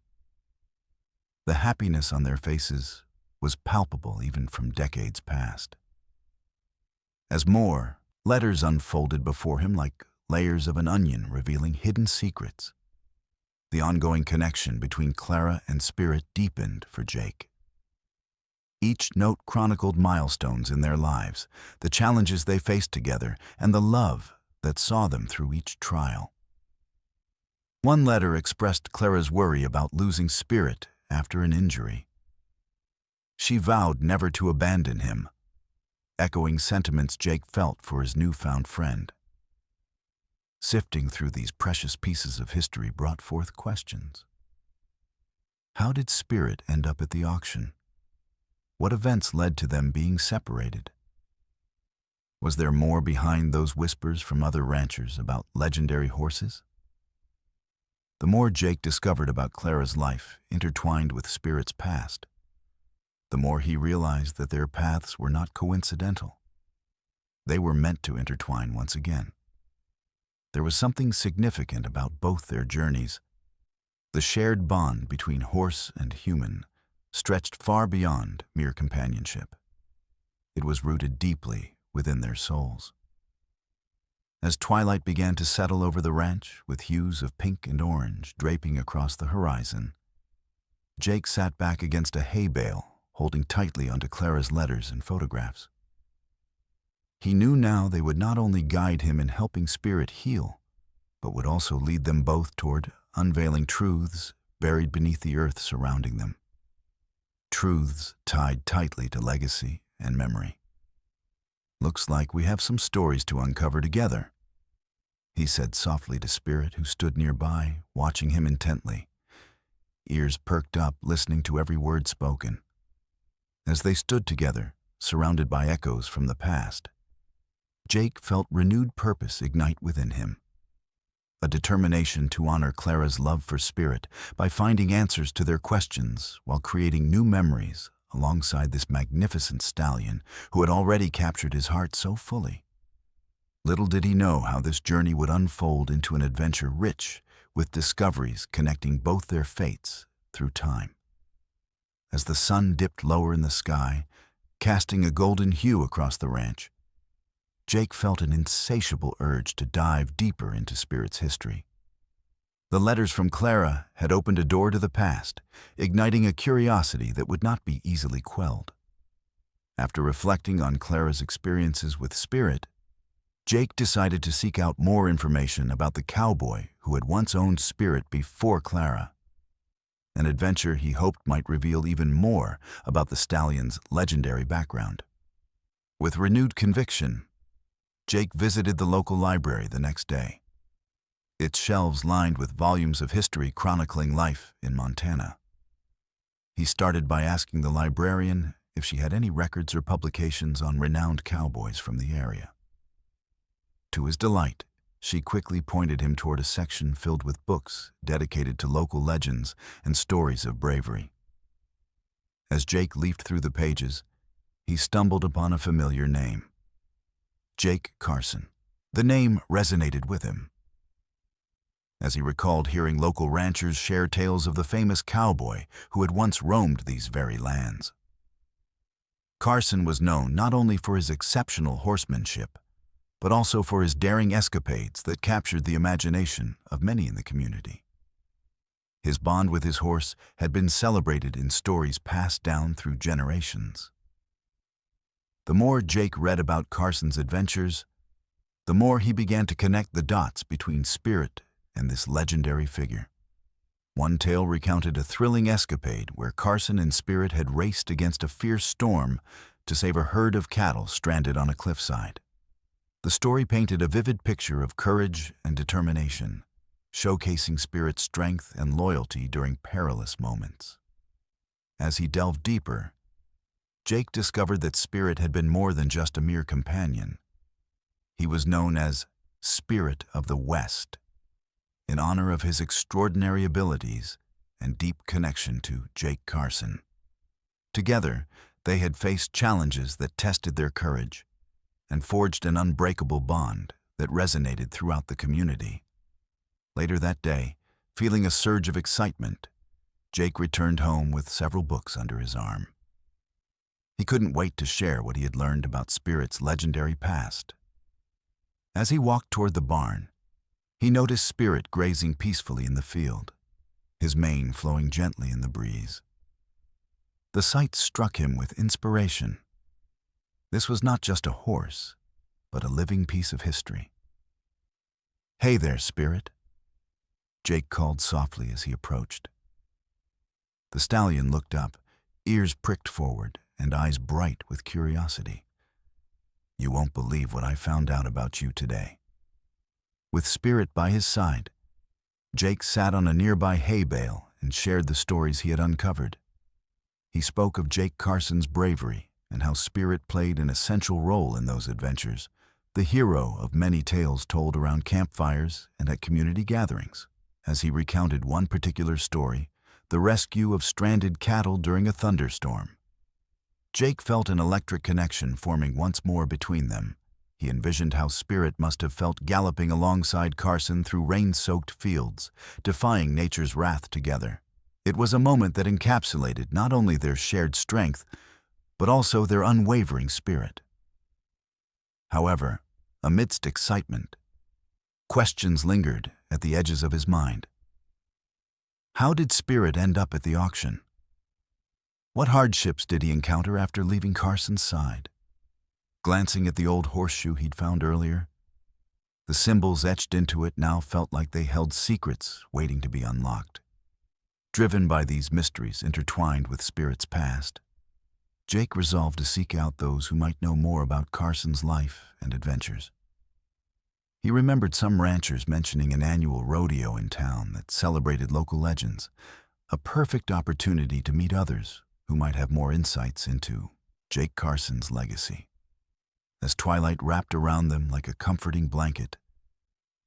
The happiness on their faces was palpable even from decades past. As more letters unfolded before him like layers of an onion revealing hidden secrets, the ongoing connection between Clara and Spirit deepened for Jake. Each note chronicled milestones in their lives, the challenges they faced together, and the love that saw them through each trial. One letter expressed Clara's worry about losing Spirit after an injury. She vowed never to abandon him, echoing sentiments Jake felt for his newfound friend. Sifting through these precious pieces of history brought forth questions. How did Spirit end up at the auction? What events led to them being separated? Was there more behind those whispers from other ranchers about legendary horses? The more Jake discovered about Clara's life intertwined with Spirit's past, the more he realized that their paths were not coincidental. They were meant to intertwine once again. There was something significant about both their journeys. The shared bond between horse and human stretched far beyond mere companionship. It was rooted deeply within their souls. As twilight began to settle over the ranch, with hues of pink and orange draping across the horizon, Jake sat back against a hay bale, holding tightly onto Clara's letters and photographs. He knew now they would not only guide him in helping Spirit heal, but would also lead them both toward unveiling truths buried beneath the earth surrounding them. Truths tied tightly to legacy and memory. "Looks like we have some stories to uncover together," he said softly to Spirit, who stood nearby, watching him intently, ears perked up, listening to every word spoken. As they stood together, surrounded by echoes from the past, Jake felt renewed purpose ignite within him. A determination to honor Clara's love for Spirit by finding answers to their questions while creating new memories alongside this magnificent stallion who had already captured his heart so fully. Little did he know how this journey would unfold into an adventure rich with discoveries connecting both their fates through time. As the sun dipped lower in the sky, casting a golden hue across the ranch, Jake felt an insatiable urge to dive deeper into Spirit's history. The letters from Clara had opened a door to the past, igniting a curiosity that would not be easily quelled. After reflecting on Clara's experiences with Spirit, Jake decided to seek out more information about the cowboy who had once owned Spirit before Clara, an adventure he hoped might reveal even more about the stallion's legendary background. With renewed conviction, Jake visited the local library the next day, its shelves lined with volumes of history chronicling life in Montana. He started by asking the librarian if she had any records or publications on renowned cowboys from the area. To his delight, she quickly pointed him toward a section filled with books dedicated to local legends and stories of bravery. As Jake leafed through the pages, he stumbled upon a familiar name. Jake Carson. The name resonated with him, as he recalled hearing local ranchers share tales of the famous cowboy who had once roamed these very lands. Carson was known not only for his exceptional horsemanship, but also for his daring escapades that captured the imagination of many in the community. His bond with his horse had been celebrated in stories passed down through generations. The more Jake read about Carson's adventures, the more he began to connect the dots between Spirit and this legendary figure. One tale recounted a thrilling escapade where Carson and Spirit had raced against a fierce storm to save a herd of cattle stranded on a cliffside. The story painted a vivid picture of courage and determination, showcasing Spirit's strength and loyalty during perilous moments. As he delved deeper, Jake discovered that Spirit had been more than just a mere companion. He was known as Spirit of the West, in honor of his extraordinary abilities and deep connection to Jake Carson. Together, they had faced challenges that tested their courage and forged an unbreakable bond that resonated throughout the community. Later that day, feeling a surge of excitement, Jake returned home with several books under his arm. He couldn't wait to share what he had learned about Spirit's legendary past. As he walked toward the barn, he noticed Spirit grazing peacefully in the field, his mane flowing gently in the breeze. The sight struck him with inspiration. This was not just a horse, but a living piece of history. "Hey there, Spirit," Jake called softly as he approached. The stallion looked up, ears pricked forward and eyes bright with curiosity. "You won't believe what I found out about you today." With Spirit by his side, Jake sat on a nearby hay bale and shared the stories he had uncovered. He spoke of Jake Carson's bravery and how Spirit played an essential role in those adventures, the hero of many tales told around campfires and at community gatherings. As he recounted one particular story, the rescue of stranded cattle during a thunderstorm, Jake felt an electric connection forming once more between them. He envisioned how Spirit must have felt galloping alongside Carson through rain-soaked fields, defying nature's wrath together. It was a moment that encapsulated not only their shared strength, but also their unwavering spirit. However, amidst excitement, questions lingered at the edges of his mind. How did Spirit end up at the auction? What hardships did he encounter after leaving Carson's side? Glancing at the old horseshoe he'd found earlier, the symbols etched into it now felt like they held secrets waiting to be unlocked. Driven by these mysteries intertwined with Spirit's past, Jake resolved to seek out those who might know more about Carson's life and adventures. He remembered some ranchers mentioning an annual rodeo in town that celebrated local legends, a perfect opportunity to meet others who might have more insights into Jake Carson's legacy. As twilight wrapped around them like a comforting blanket,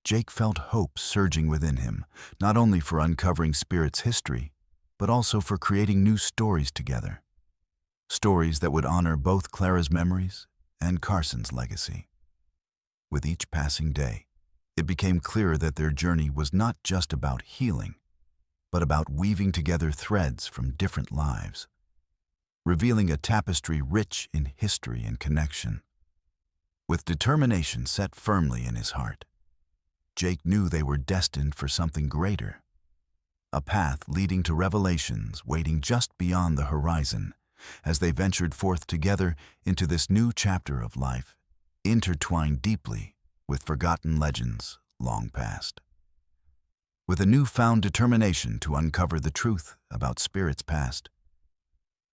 Jake felt hope surging within him, not only for uncovering Spirit's history, but also for creating new stories together. Stories that would honor both Clara's memories and Carson's legacy. With each passing day, it became clearer that their journey was not just about healing, but about weaving together threads from different lives, revealing a tapestry rich in history and connection. With determination set firmly in his heart, Jake knew they were destined for something greater, a path leading to revelations waiting just beyond the horizon as they ventured forth together into this new chapter of life, intertwined deeply with forgotten legends long past. With a newfound determination to uncover the truth about Spirit's past,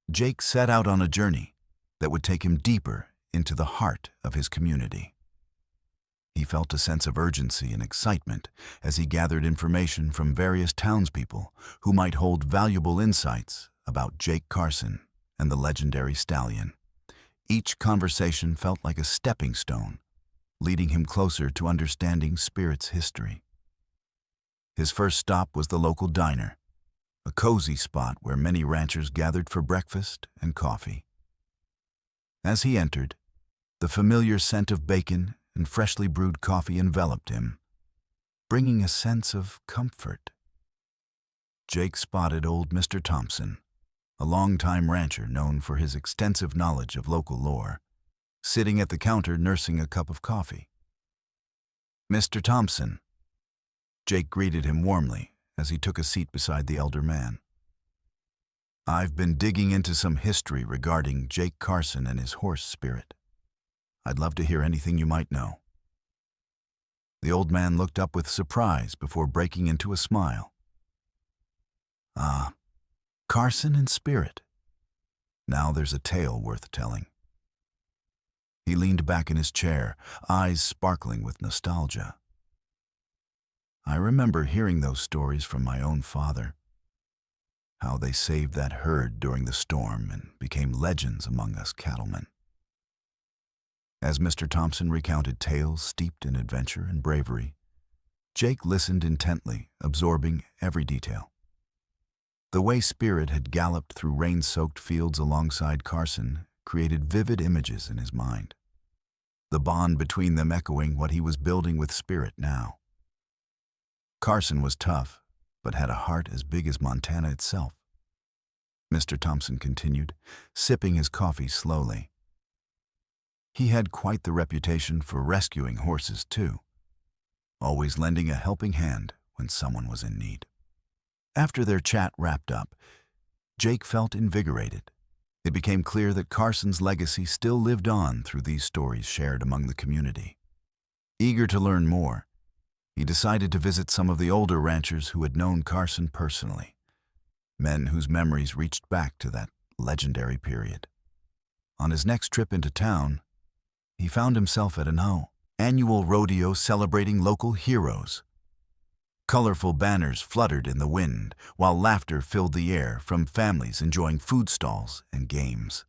Jake set out on a journey that would take him deeper into the heart of his community. He felt a sense of urgency and excitement as he gathered information from various townspeople who might hold valuable insights about Jake Carson and the legendary Stallion. Each conversation felt like a stepping stone, leading him closer to understanding Spirit's history. His first stop was the local diner, a cozy spot where many ranchers gathered for breakfast and coffee. As he entered, the familiar scent of bacon and freshly brewed coffee enveloped him, bringing a sense of comfort. Jake spotted old Mr. Thompson, a longtime rancher known for his extensive knowledge of local lore, sitting at the counter nursing a cup of coffee. "Mr. Thompson," Jake greeted him warmly as he took a seat beside the elder man. "I've been digging into some history regarding Jake Carson and his horse Spirit. I'd love to hear anything you might know." The old man looked up with surprise before breaking into a smile. "Ah, Carson and Spirit. Now there's a tale worth telling." He leaned back in his chair, eyes sparkling with nostalgia. I remember hearing those stories from my own father, how they saved that herd during the storm and became legends among us cattlemen. As Mr. Thompson recounted tales steeped in adventure and bravery, Jake listened intently, absorbing every detail. The way Spirit had galloped through rain-soaked fields alongside Carson created vivid images in his mind, the bond between them echoing what he was building with Spirit now. Carson was tough, but had a heart as big as Montana itself. Mr. Thompson continued, sipping his coffee slowly. He had quite the reputation for rescuing horses, too, always lending a helping hand when someone was in need. After their chat wrapped up, Jake felt invigorated. It became clear that Carson's legacy still lived on through these stories shared among the community. Eager to learn more, he decided to visit some of the older ranchers who had known Carson personally, men whose memories reached back to that legendary period. On his next trip into town, he found himself at an annual rodeo celebrating local heroes. Colorful banners fluttered in the wind, while laughter filled the air from families enjoying food stalls and games.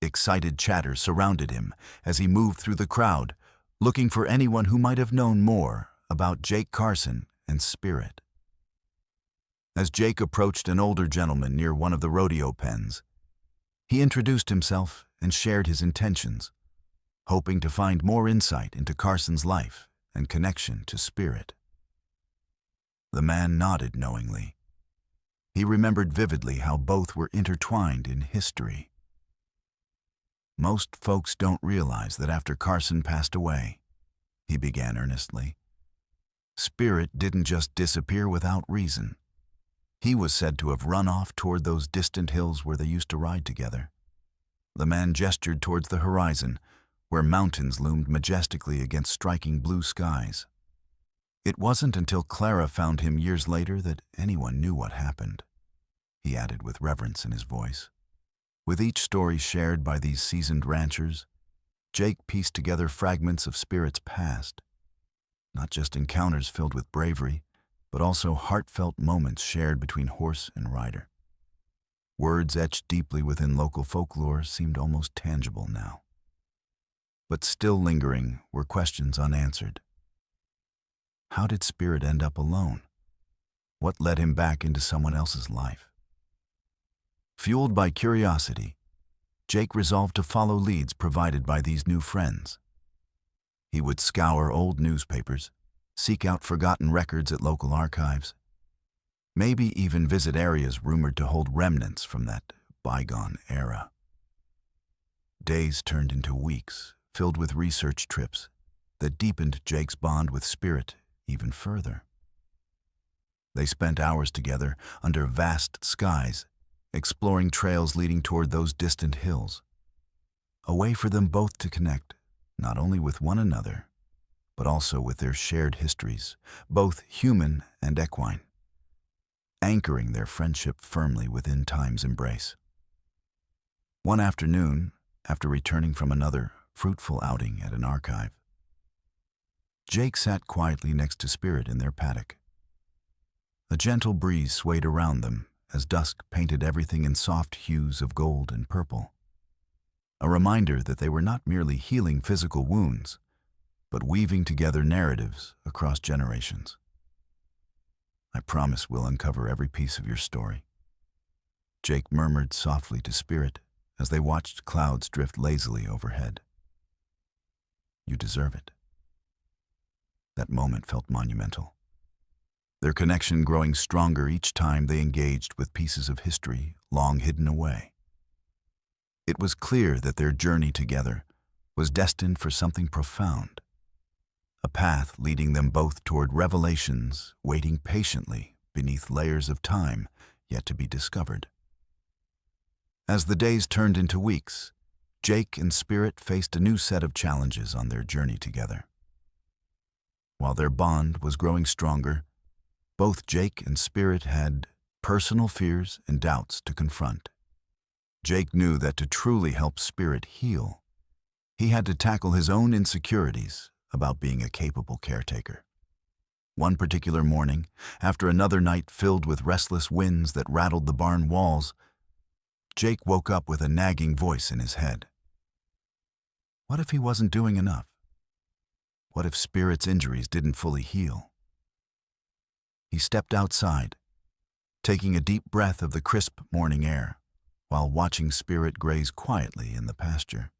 Excited chatter surrounded him as he moved through the crowd, looking for anyone who might have known more about Jake Carson and Spirit. As Jake approached an older gentleman near one of the rodeo pens, he introduced himself and shared his intentions, hoping to find more insight into Carson's life and connection to Spirit. The man nodded knowingly. He remembered vividly how both were intertwined in history. Most folks don't realize that after Carson passed away, he began earnestly, Spirit didn't just disappear without reason. He was said to have run off toward those distant hills where they used to ride together. The man gestured towards the horizon, where mountains loomed majestically against striking blue skies. It wasn't until Clara found him years later that anyone knew what happened, he added with reverence in his voice. With each story shared by these seasoned ranchers, Jake pieced together fragments of Spirit's past, not just encounters filled with bravery, but also heartfelt moments shared between horse and rider. Words etched deeply within local folklore seemed almost tangible now. But still lingering were questions unanswered. How did Spirit end up alone? What led him back into someone else's life? Fueled by curiosity, Jake resolved to follow leads provided by these new friends. He would scour old newspapers, seek out forgotten records at local archives, maybe even visit areas rumored to hold remnants from that bygone era. Days turned into weeks, filled with research trips that deepened Jake's bond with Spirit even further. They spent hours together under vast skies, exploring trails leading toward those distant hills, a way for them both to connect not only with one another, but also with their shared histories, both human and equine, anchoring their friendship firmly within time's embrace. One afternoon, after returning from another fruitful outing at an archive, Jake sat quietly next to Spirit in their paddock. A gentle breeze swayed around them as dusk painted everything in soft hues of gold and purple, a reminder that they were not merely healing physical wounds, but weaving together narratives across generations. I promise we'll uncover every piece of your story, Jake murmured softly to Spirit as they watched clouds drift lazily overhead. You deserve it. That moment felt monumental, their connection growing stronger each time they engaged with pieces of history long hidden away. It was clear that their journey together was destined for something profound, a path leading them both toward revelations waiting patiently beneath layers of time yet to be discovered. As the days turned into weeks, Jake and Spirit faced a new set of challenges on their journey together. While their bond was growing stronger, both Jake and Spirit had personal fears and doubts to confront. Jake knew that to truly help Spirit heal, He had to tackle his own insecurities about being a capable caretaker. One particular morning, after another night filled with restless winds that rattled the barn walls, Jake woke up with a nagging voice in his head. What if he wasn't doing enough? What if Spirit's injuries didn't fully heal? He stepped outside, taking a deep breath of the crisp morning air, while watching Spirit graze quietly in the pasture.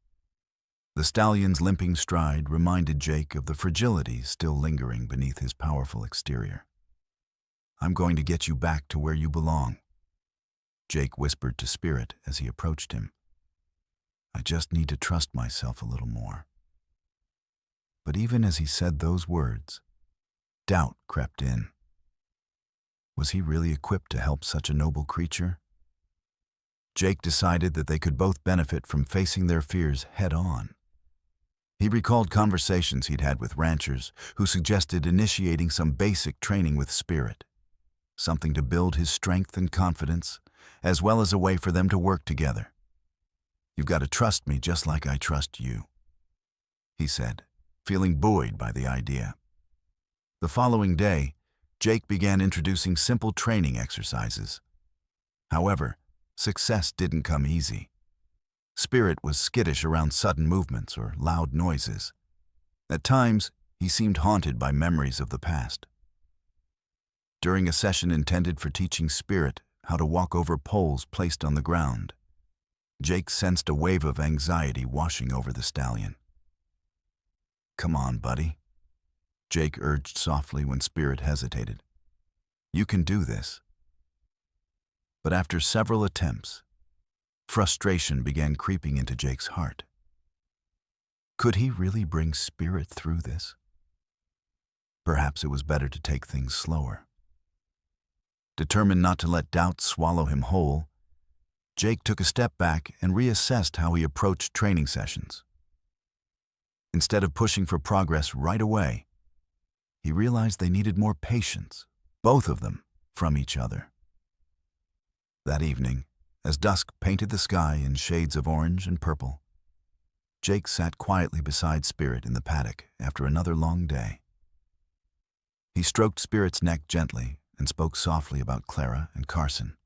The stallion's limping stride reminded Jake of the fragility still lingering beneath his powerful exterior. I'm going to get you back to where you belong, Jake whispered to Spirit as he approached him. I just need to trust myself a little more. But even as he said those words, doubt crept in. Was he really equipped to help such a noble creature? Jake decided that they could both benefit from facing their fears head-on. He recalled conversations he'd had with ranchers who suggested initiating some basic training with Spirit, something to build his strength and confidence, as well as a way for them to work together. You've got to trust me just like I trust you, he said, feeling buoyed by the idea. The following day, Jake began introducing simple training exercises. However, success didn't come easy. Spirit was skittish around sudden movements or loud noises. At times, he seemed haunted by memories of the past. During a session intended for teaching Spirit how to walk over poles placed on the ground, Jake sensed a wave of anxiety washing over the stallion. Come on, buddy, Jake urged softly when Spirit hesitated. You can do this. But after several attempts, frustration began creeping into Jake's heart. Could he really bring Spirit through this? Perhaps it was better to take things slower. Determined not to let doubt swallow him whole, Jake took a step back and reassessed how he approached training sessions. Instead of pushing for progress right away, he realized they needed more patience, both of them, from each other. That evening, as dusk painted the sky in shades of orange and purple, Jake sat quietly beside Spirit in the paddock after another long day. He stroked Spirit's neck gently and spoke softly about Clara and Carson,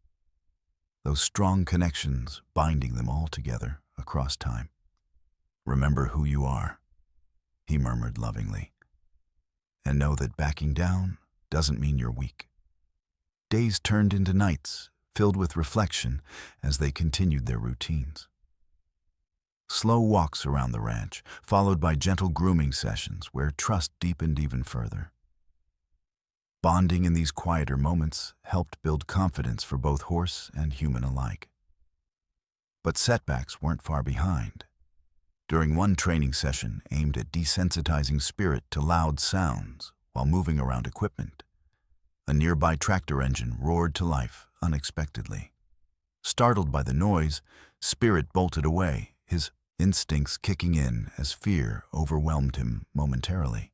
those strong connections binding them all together across time. Remember who you are, he murmured lovingly, and know that backing down doesn't mean you're weak. Days turned into nights, filled with reflection as they continued their routines. Slow walks around the ranch, followed by gentle grooming sessions where trust deepened even further. Bonding in these quieter moments helped build confidence for both horse and human alike. But setbacks weren't far behind. During one training session aimed at desensitizing Spirit to loud sounds while moving around equipment, a nearby tractor engine roared to life unexpectedly. Startled by the noise, Spirit bolted away, his instincts kicking in as fear overwhelmed him momentarily.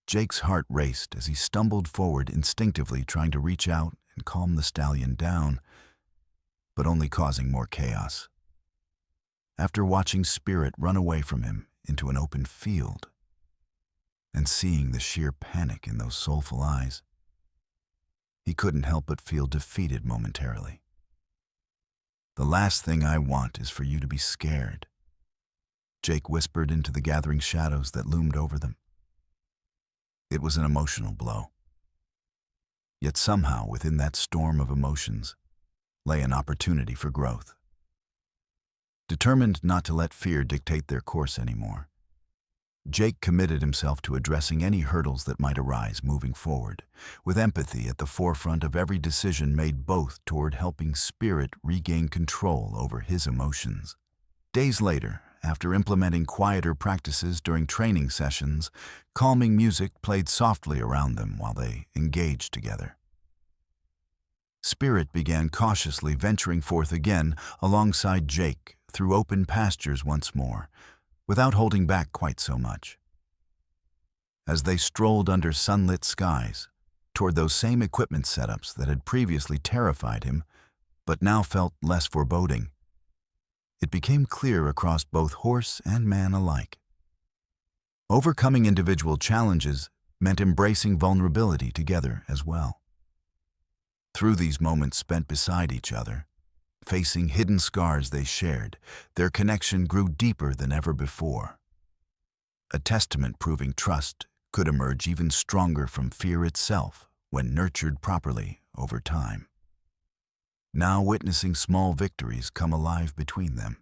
Jake's heart raced as he stumbled forward instinctively, trying to reach out and calm the stallion down, but only causing more chaos. After watching Spirit run away from him into an open field and seeing the sheer panic in those soulful eyes, he couldn't help but feel defeated momentarily. The last thing I want is for you to be scared, Jake whispered into the gathering shadows that loomed over them. It was an emotional blow. Yet somehow within that storm of emotions lay an opportunity for growth. Determined not to let fear dictate their course anymore, Jake committed himself to addressing any hurdles that might arise moving forward, with empathy at the forefront of every decision made, both toward helping Spirit regain control over his emotions. Days later, after implementing quieter practices during training sessions, calming music played softly around them while they engaged together. Spirit began cautiously venturing forth again alongside Jake through open pastures once more, without holding back quite so much. As they strolled under sunlit skies toward those same equipment setups that had previously terrified him, but now felt less foreboding, it became clear across both horse and man alike. Overcoming individual challenges meant embracing vulnerability together as well. Through these moments spent beside each other, facing hidden scars they shared, their connection grew deeper than ever before. A testament proving trust could emerge even stronger from fear itself when nurtured properly over time. Now witnessing small victories come alive between them.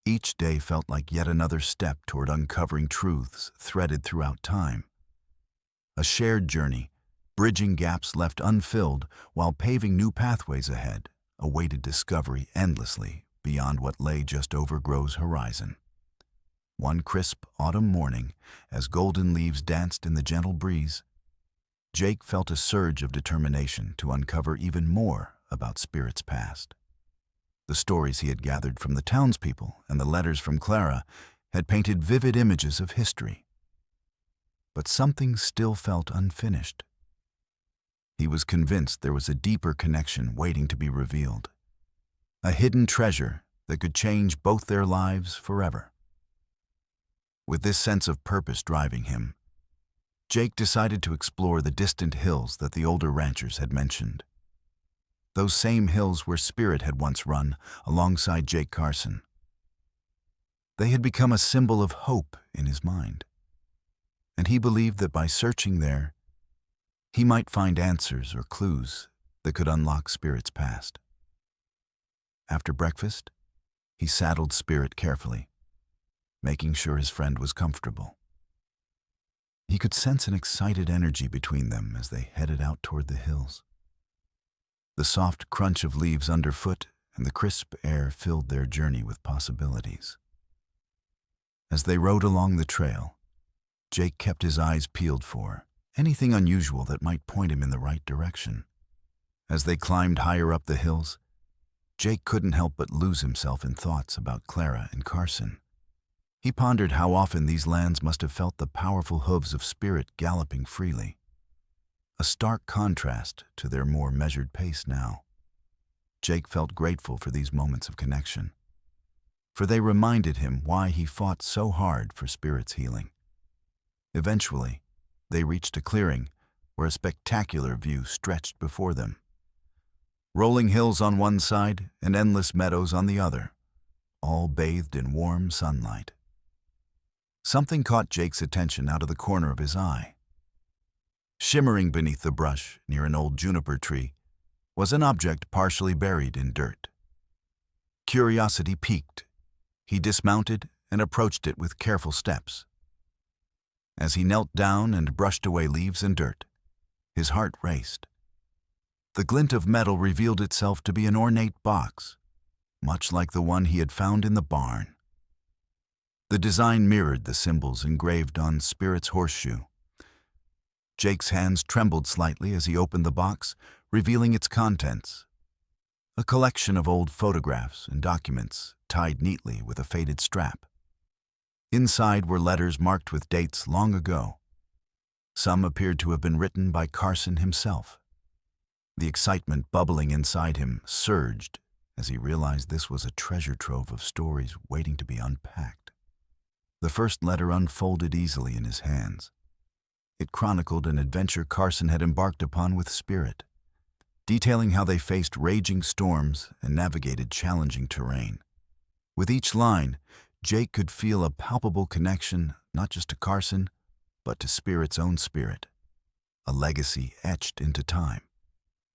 Each day felt like yet another step toward uncovering truths threaded throughout time. A shared journey, bridging gaps left unfilled while paving new pathways ahead, awaited discovery endlessly beyond what lay just over Grove's horizon. One crisp autumn morning, as golden leaves danced in the gentle breeze, Jake felt a surge of determination to uncover even more about Spirit's past. The stories he had gathered from the townspeople and the letters from Clara had painted vivid images of history. But something still felt unfinished. He was convinced there was a deeper connection waiting to be revealed, a hidden treasure that could change both their lives forever. With this sense of purpose driving him, Jake decided to explore the distant hills that the older ranchers had mentioned. Those same hills where Spirit had once run alongside Jake Carson. They had become a symbol of hope in his mind, and he believed that by searching there, he might find answers or clues that could unlock Spirit's past. After breakfast, he saddled Spirit carefully, making sure his friend was comfortable. He could sense an excited energy between them as they headed out toward the hills. The soft crunch of leaves underfoot and the crisp air filled their journey with possibilities. As they rode along the trail, Jake kept his eyes peeled for anything unusual that might point him in the right direction. As they climbed higher up the hills, Jake couldn't help but lose himself in thoughts about Clara and Carson. He pondered how often these lands must have felt the powerful hooves of Spirit galloping freely, a stark contrast to their more measured pace now. Jake felt grateful for these moments of connection, for they reminded him why he fought so hard for Spirit's healing. Eventually, they reached a clearing where a spectacular view stretched before them. Rolling hills on one side and endless meadows on the other, all bathed in warm sunlight. Something caught Jake's attention out of the corner of his eye. Shimmering beneath the brush near an old juniper tree was an object partially buried in dirt. Curiosity piqued. He dismounted and approached it with careful steps. As he knelt down and brushed away leaves and dirt, his heart raced. The glint of metal revealed itself to be an ornate box, much like the one he had found in the barn. The design mirrored the symbols engraved on Spirit's horseshoe. Jake's hands trembled slightly as he opened the box, revealing its contents. A collection of old photographs and documents tied neatly with a faded strap. Inside were letters marked with dates long ago. Some appeared to have been written by Carson himself. The excitement bubbling inside him surged as he realized this was a treasure trove of stories waiting to be unpacked. The first letter unfolded easily in his hands. It chronicled an adventure Carson had embarked upon with Spirit, detailing how they faced raging storms and navigated challenging terrain. With each line, Jake could feel a palpable connection not just to Carson, but to Spirit's own spirit, a legacy etched into time.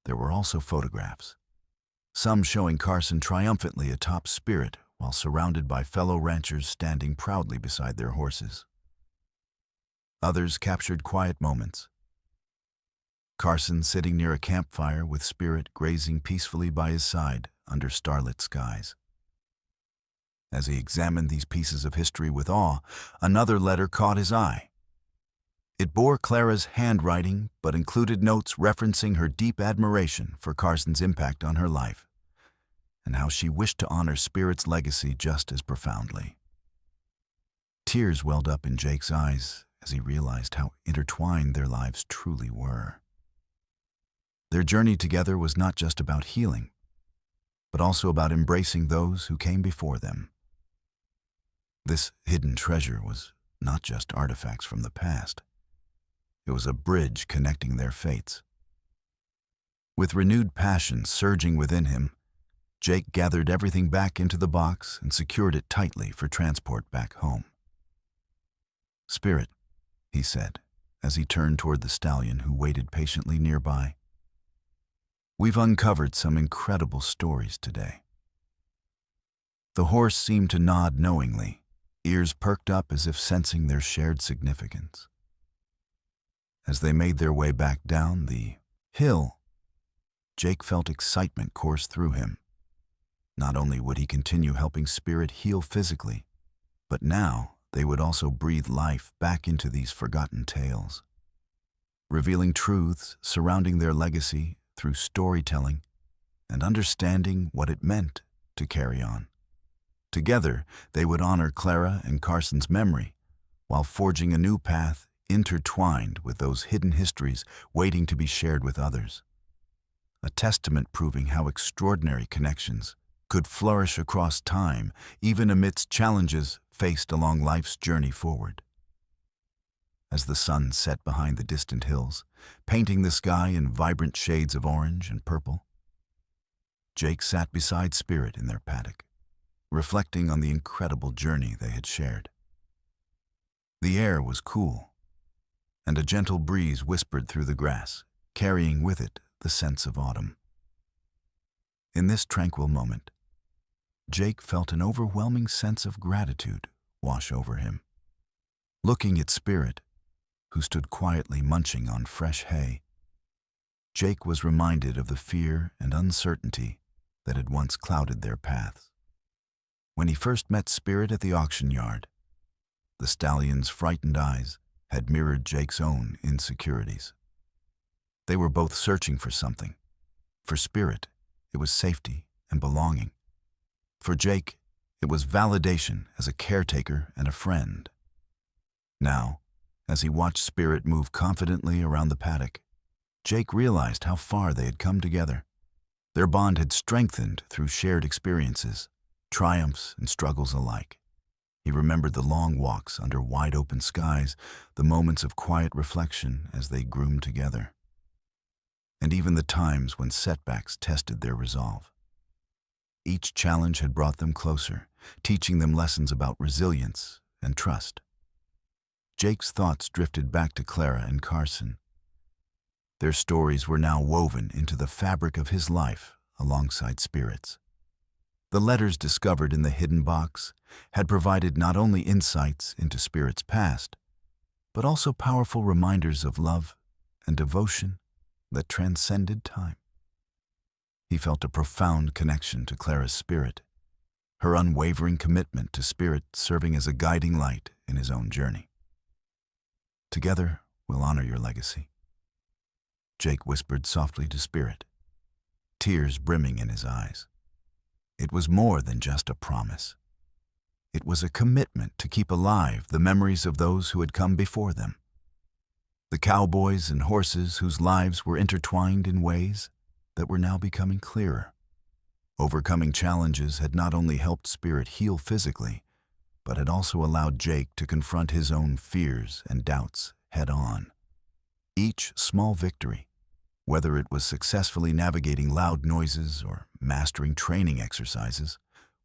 There were also photographs, some showing Carson triumphantly atop Spirit while surrounded by fellow ranchers standing proudly beside their horses. Others captured quiet moments. Carson sitting near a campfire with Spirit grazing peacefully by his side under starlit skies. As he examined these pieces of history with awe, another letter caught his eye. It bore Clara's handwriting but included notes referencing her deep admiration for Carson's impact on her life, and how she wished to honor Spirit's legacy just as profoundly. Tears welled up in Jake's eyes as he realized how intertwined their lives truly were. Their journey together was not just about healing. but also about embracing those who came before them. This hidden treasure was not just artifacts from the past. It was a bridge connecting their fates. With renewed passion surging within him, Jake gathered everything back into the box and secured it tightly for transport back home. "Spirit," he said, as he turned toward the stallion who waited patiently nearby, "we've uncovered some incredible stories today." The horse seemed to nod knowingly, ears perked up as if sensing their shared significance. As they made their way back down the hill, Jake felt excitement course through him. Not only would he continue helping Spirit heal physically, but now they would also breathe life back into these forgotten tales, revealing truths surrounding their legacy through storytelling and understanding what it meant to carry on. Together, they would honor Clara and Carson's memory while forging a new path intertwined with those hidden histories waiting to be shared with others. A testament proving how extraordinary connections could flourish across time, even amidst challenges faced along life's journey forward. As the sun set behind the distant hills, painting the sky in vibrant shades of orange and purple, Jake sat beside Spirit in their paddock, reflecting on the incredible journey they had shared. The air was cool, and a gentle breeze whispered through the grass, carrying with it the sense of autumn. In this tranquil moment, Jake felt an overwhelming sense of gratitude wash over him. Looking at Spirit, who stood quietly munching on fresh hay, Jake was reminded of the fear and uncertainty that had once clouded their paths. When he first met Spirit at the auction yard, the stallion's frightened eyes had mirrored Jake's own insecurities. They were both searching for something. For Spirit, it was safety and belonging. For Jake, it was validation as a caretaker and a friend. Now, as he watched Spirit move confidently around the paddock, Jake realized how far they had come together. Their bond had strengthened through shared experiences, triumphs and struggles alike. He remembered the long walks under wide-open skies, the moments of quiet reflection as they groomed together, and even the times when setbacks tested their resolve. Each challenge had brought them closer, teaching them lessons about resilience and trust. Jake's thoughts drifted back to Clara and Carson. Their stories were now woven into the fabric of his life alongside Spirit's. The letters discovered in the hidden box had provided not only insights into Spirit's past, but also powerful reminders of love and devotion that transcended time. He felt a profound connection to Clara's spirit, her unwavering commitment to Spirit serving as a guiding light in his own journey. "Together, we'll honor your legacy," Jake whispered softly to Spirit, tears brimming in his eyes. It was more than just a promise. It was a commitment to keep alive the memories of those who had come before them. The cowboys and horses whose lives were intertwined in ways that were now becoming clearer. Overcoming challenges had not only helped Spirit heal physically, but had also allowed Jake to confront his own fears and doubts head-on. Each small victory, whether it was successfully navigating loud noises or mastering training exercises,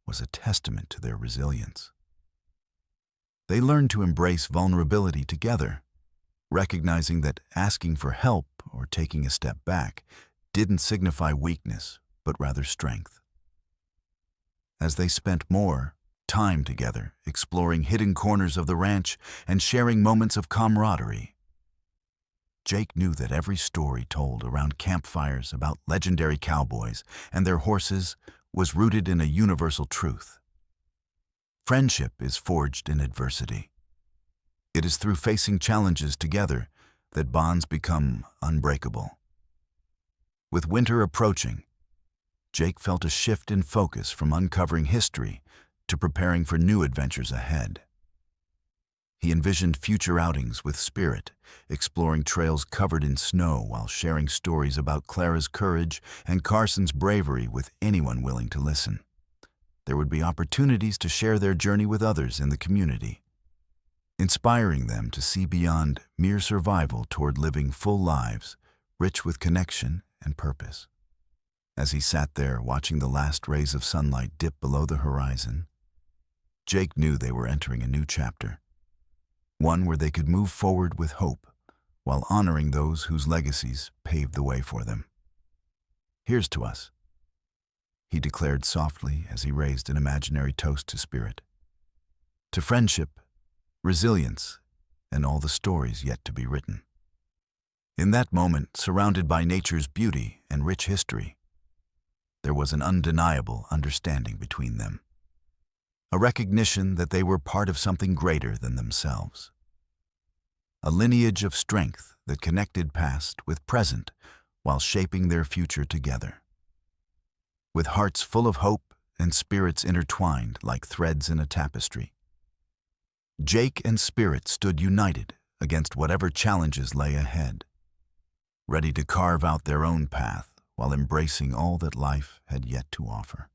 was a testament to their resilience. They learned to embrace vulnerability together, recognizing that asking for help or taking a step back didn't signify weakness, but rather strength. As they spent more time together, exploring hidden corners of the ranch and sharing moments of camaraderie, Jake knew that every story told around campfires about legendary cowboys and their horses was rooted in a universal truth. Friendship is forged in adversity. It is through facing challenges together that bonds become unbreakable. With winter approaching, Jake felt a shift in focus from uncovering history to preparing for new adventures ahead. He envisioned future outings with Spirit, exploring trails covered in snow while sharing stories about Clara's courage and Carson's bravery with anyone willing to listen. There would be opportunities to share their journey with others in the community, inspiring them to see beyond mere survival toward living full lives, rich with connection and purpose. As he sat there watching the last rays of sunlight dip below the horizon, Jake knew they were entering a new chapter, one where they could move forward with hope while honoring those whose legacies paved the way for them. "Here's to us," he declared softly as he raised an imaginary toast to Spirit. "To friendship, resilience, and all the stories yet to be written." In that moment, surrounded by nature's beauty and rich history, there was an undeniable understanding between them, a recognition that they were part of something greater than themselves, a lineage of strength that connected past with present while shaping their future together. With hearts full of hope and spirits intertwined like threads in a tapestry, Jake and Spirit stood united against whatever challenges lay ahead, ready to carve out their own path while embracing all that life had yet to offer.